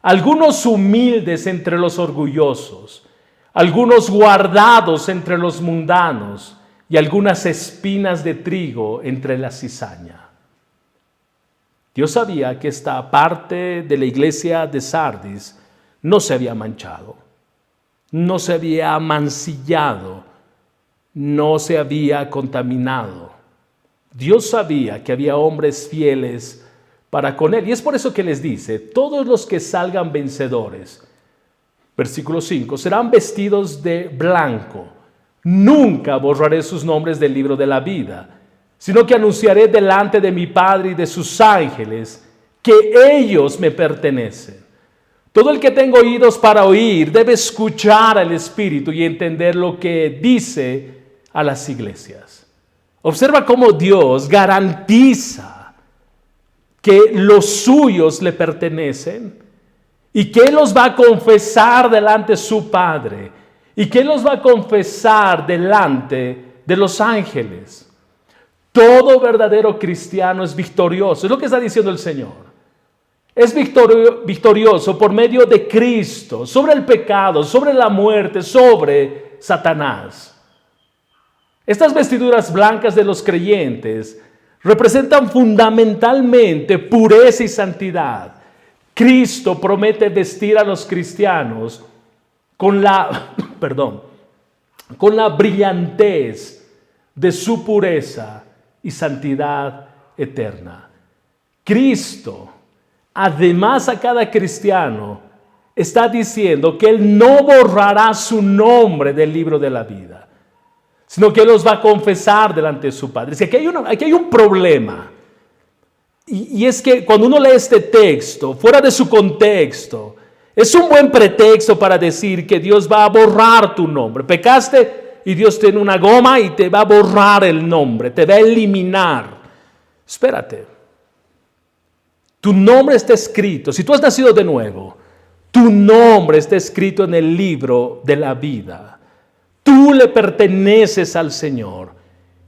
algunos humildes entre los orgullosos, algunos guardados entre los mundanos y algunas espinas de trigo entre la cizaña. Dios sabía que esta parte de la iglesia de Sardis no se había manchado, no se había mancillado, no se había contaminado. Dios sabía que había hombres fieles para con él. Y es por eso que les dice: todos los que salgan vencedores, versículo 5, serán vestidos de blanco. Nunca borraré sus nombres del libro de la vida, sino que anunciaré delante de mi Padre y de sus ángeles que ellos me pertenecen. Todo el que tenga oídos para oír debe escuchar al Espíritu y entender lo que dice a las iglesias. Observa cómo Dios garantiza que los suyos le pertenecen y que Él los va a confesar delante de su Padre y que Él los va a confesar delante de los ángeles. Todo verdadero cristiano es victorioso. Es lo que está diciendo el Señor. Es victorioso por medio de Cristo, sobre el pecado, sobre la muerte, sobre Satanás. Estas vestiduras blancas de los creyentes representan fundamentalmente pureza y santidad. Cristo promete vestir a los cristianos con la brillantez de su pureza y santidad eterna. Cristo, además, a cada cristiano está diciendo que Él no borrará su nombre del libro de la vida, sino que Él los va a confesar delante de su Padre. Aquí hay un problema. Y es que cuando uno lee este texto, fuera de su contexto, es un buen pretexto para decir que Dios va a borrar tu nombre. Pecaste y Dios tiene una goma y te va a borrar el nombre, te va a eliminar. Espérate. Tu nombre está escrito. Si tú has nacido de nuevo, tu nombre está escrito en el libro de la vida. Tú le perteneces al Señor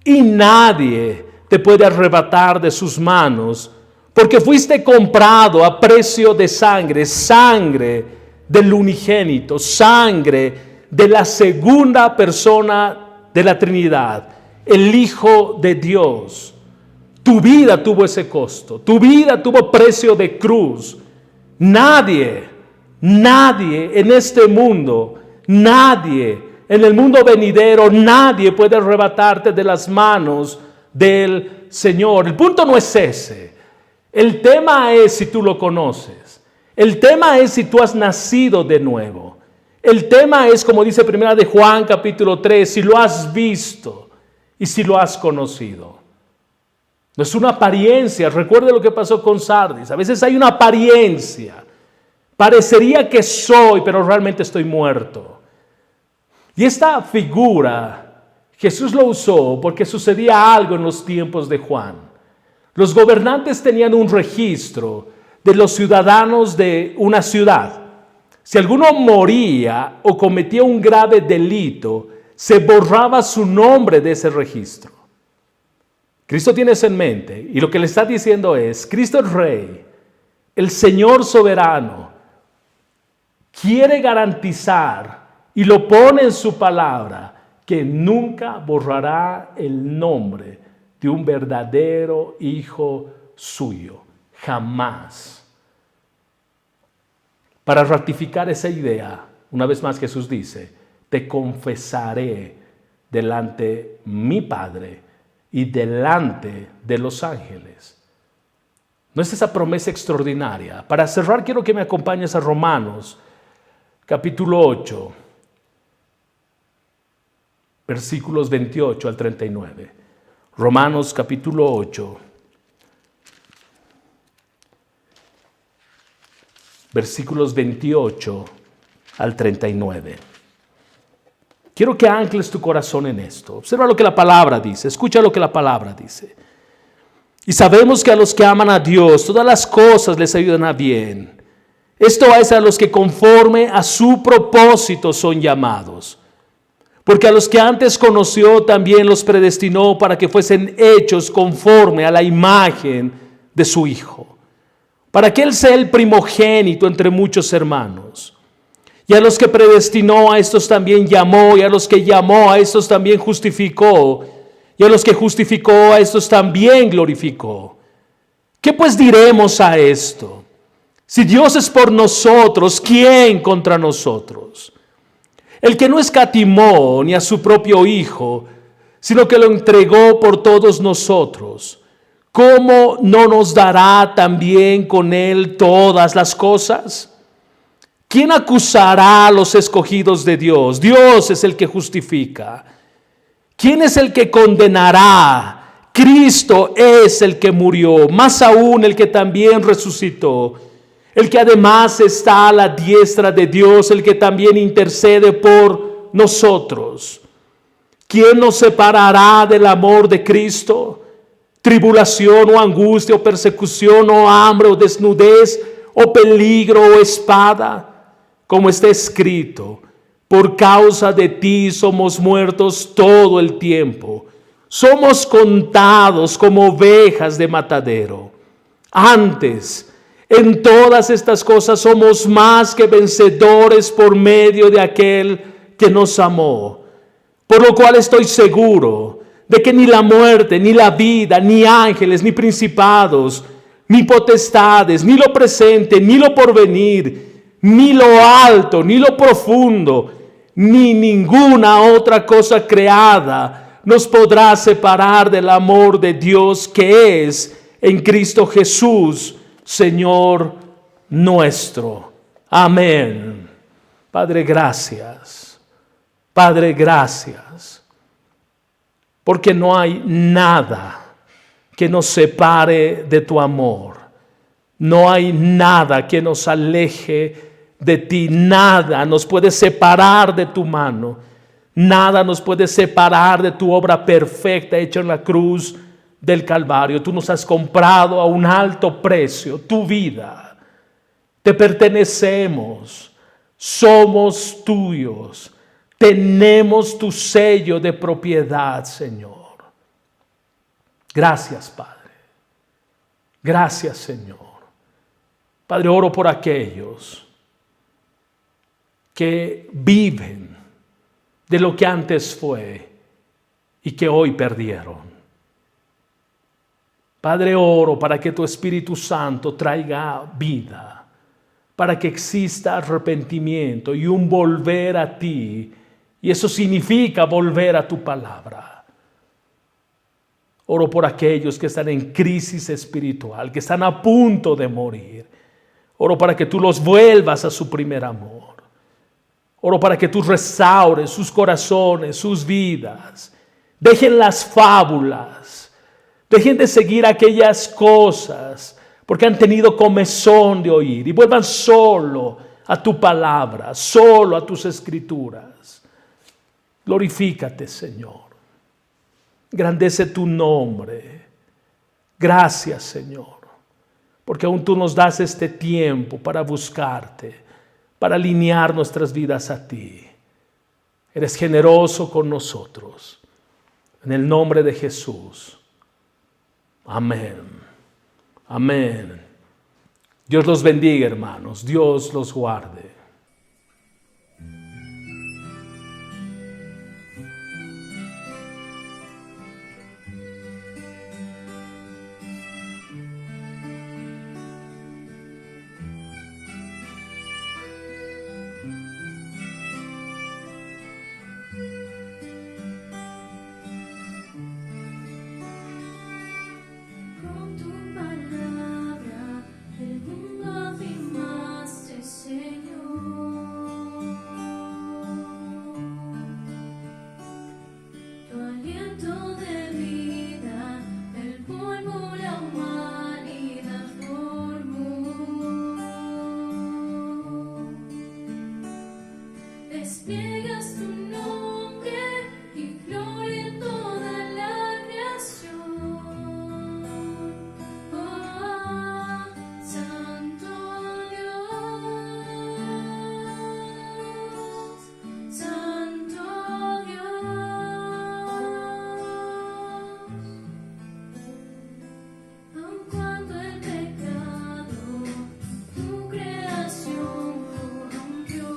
y nadie te puede arrebatar de sus manos, porque fuiste comprado a precio de sangre, sangre del unigénito, sangre de la segunda persona de la Trinidad, el Hijo de Dios. Tu vida tuvo ese costo, tu vida tuvo precio de cruz. Nadie en este mundo, nadie en el mundo venidero, nadie puede arrebatarte de las manos del Señor. El punto no es ese. El tema es si tú lo conoces. El tema es si tú has nacido de nuevo. El tema es, como dice 1 de Juan capítulo 3, si lo has visto y si lo has conocido. No es una apariencia. Recuerde lo que pasó con Sardis. A veces hay una apariencia. Parecería que soy, pero realmente estoy muerto. Y esta figura Jesús lo usó porque sucedía algo en los tiempos de Juan. Los gobernantes tenían un registro de los ciudadanos de una ciudad. Si alguno moría o cometía un grave delito, se borraba su nombre de ese registro. Cristo tiene eso en mente y lo que le está diciendo es, Cristo el Rey, el Señor soberano, quiere garantizar y lo pone en su palabra que nunca borrará el nombre de un verdadero hijo suyo, jamás. Para ratificar esa idea, una vez más Jesús dice, te confesaré delante mi Padre y delante de los ángeles. ¿No es esa promesa extraordinaria? Para cerrar quiero que me acompañes a Romanos capítulo 8, versículos 28 al 39. Romanos capítulo 8, versículos 28 al 39. Quiero que ancles tu corazón en esto. Observa lo que la palabra dice, escucha lo que la palabra dice. Y sabemos que a los que aman a Dios, todas las cosas les ayudan a bien. Esto es a los que conforme a su propósito son llamados. Porque a los que antes conoció también los predestinó para que fuesen hechos conforme a la imagen de su Hijo, para que Él sea el primogénito entre muchos hermanos. Y a los que predestinó, a estos también llamó, y a los que llamó, a estos también justificó, y a los que justificó, a estos también glorificó. ¿Qué pues diremos a esto? Si Dios es por nosotros, ¿quién contra nosotros? El que no escatimó ni a su propio Hijo, sino que lo entregó por todos nosotros, ¿cómo no nos dará también con Él todas las cosas? ¿Quién acusará a los escogidos de Dios? Dios es el que justifica. ¿Quién es el que condenará? Cristo es el que murió, más aún el que también resucitó, el que además está a la diestra de Dios, el que también intercede por nosotros. ¿Quién nos separará del amor de Cristo? Tribulación o angustia o persecución o hambre o desnudez o peligro o espada. Como está escrito, por causa de ti somos muertos todo el tiempo. Somos contados como ovejas de matadero. Antes, en todas estas cosas somos más que vencedores por medio de aquel que nos amó. Por lo cual estoy seguro de que ni la muerte, ni la vida, ni ángeles, ni principados, ni potestades, ni lo presente, ni lo porvenir, ni lo alto, ni lo profundo, ni ninguna otra cosa creada nos podrá separar del amor de Dios que es en Cristo Jesús, Señor nuestro. Amén. Padre, gracias. Padre, gracias. Porque no hay nada que nos separe de tu amor. No hay nada que nos aleje de ti. Nada nos puede separar de tu mano. Nada nos puede separar de tu obra perfecta hecha en la cruz del Calvario. Tú nos has comprado a un alto precio, tu vida. Te pertenecemos. Somos tuyos. Tenemos tu sello de propiedad, Señor. Gracias, Padre. Gracias, Señor. Padre, oro por aquellos que viven de lo que antes fue y que hoy perdieron. Padre, oro para que tu Espíritu Santo traiga vida, para que exista arrepentimiento y un volver a ti Y eso significa volver a tu palabra. Oro por aquellos que están en crisis espiritual, que están a punto de morir. Oro para que tú los vuelvas a su primer amor. Oro para que tú restaures sus corazones, sus vidas. Dejen las fábulas. Dejen de seguir aquellas cosas porque han tenido comezón de oír y vuelvan solo a tu palabra, solo a tus escrituras. Glorifícate, Señor. Engrandece tu nombre. Gracias, Señor, porque aún tú nos das este tiempo para buscarte, para alinear nuestras vidas a ti. Eres generoso con nosotros. En el nombre de Jesús. Amén. Amén. Dios los bendiga, hermanos. Dios los guarde. Con tu palabra el mundo afirmaste, Señor. Tu aliento de vida, el polvo la humanidad formó. Despliegas tu nombre y gloria en toda la creación. Oh, Santo Dios, Santo Dios. Aun cuando el pecado tu creación corrompió,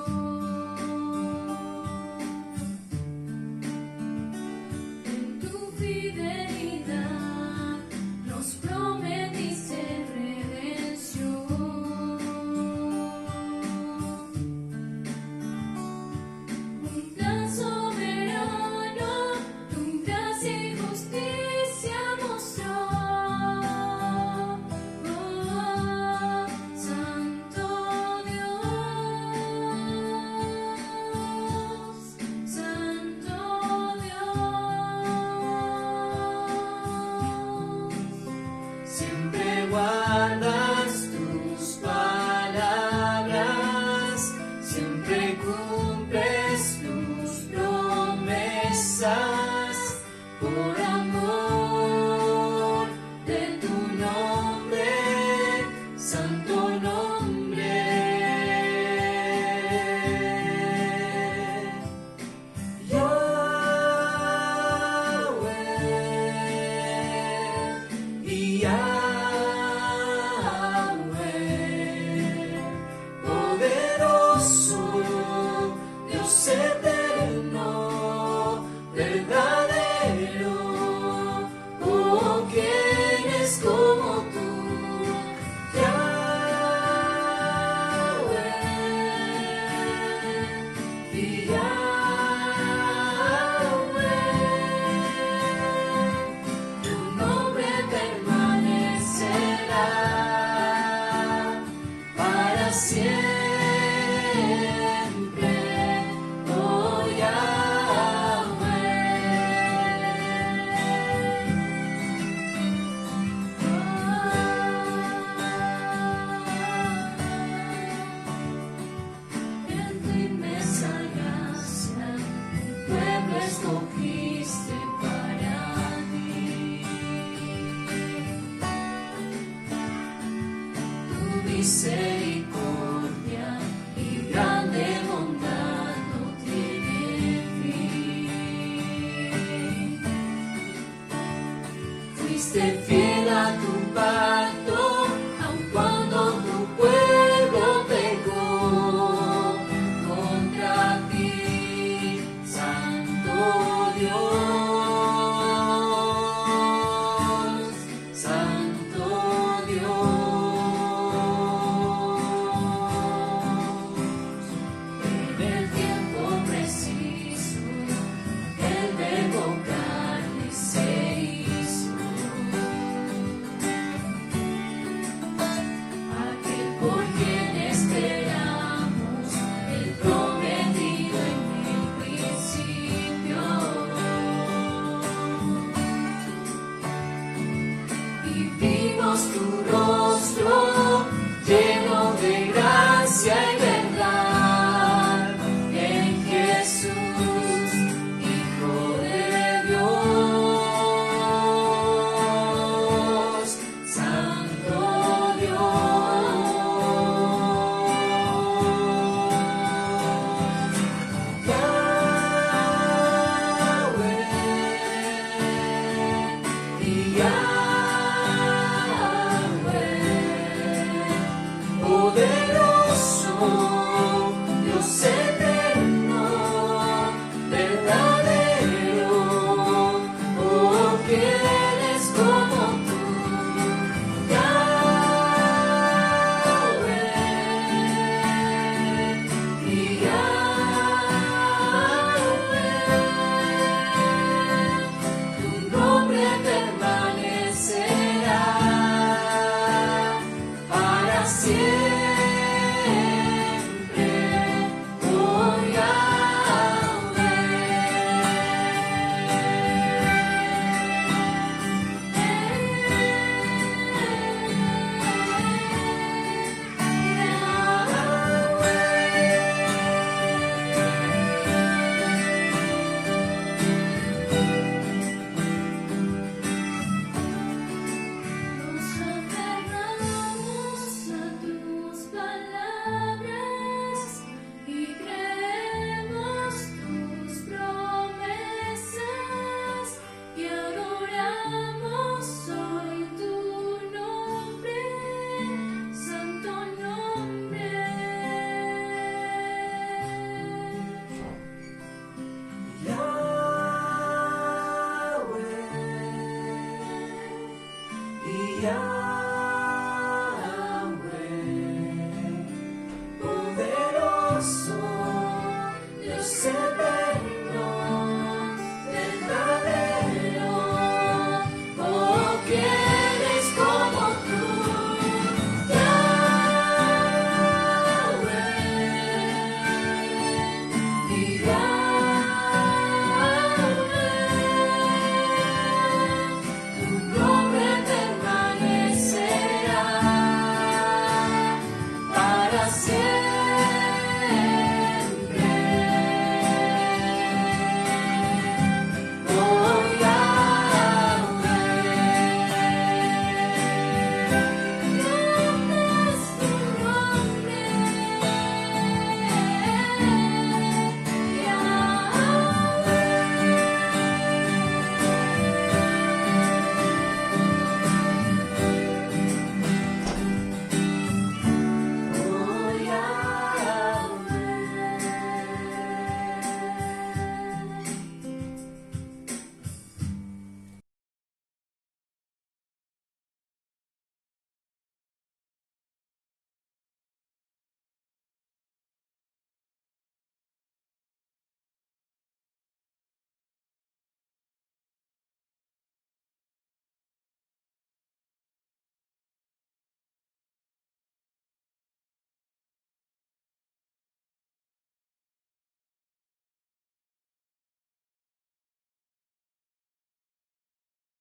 en tu fidelidad nos prometiste redención. Un plan soberano, tu gracia y justicia mostró. Oh, Santo Dios, Santo Dios. Siempre guardas tus palabras, siempre cumples tus promesas, por amor de tu nombre, santo nombre. Yahweh y Yahweh, poderoso, Dios eterno, verdadero. Oh, ¿quién es como tú? Yahweh y Yahweh, tu nombre permanecerá para siempre. Oh, En tu inmensa gracia, un pueblo escogiste para ti. Tu misericordia y grande bondad no tiene fin. Fuiste fiel a tu pacto, aun cuando tu pueblo pecó contra ti, Santo Dios, Santo Dios. En el tiempo preciso danos tu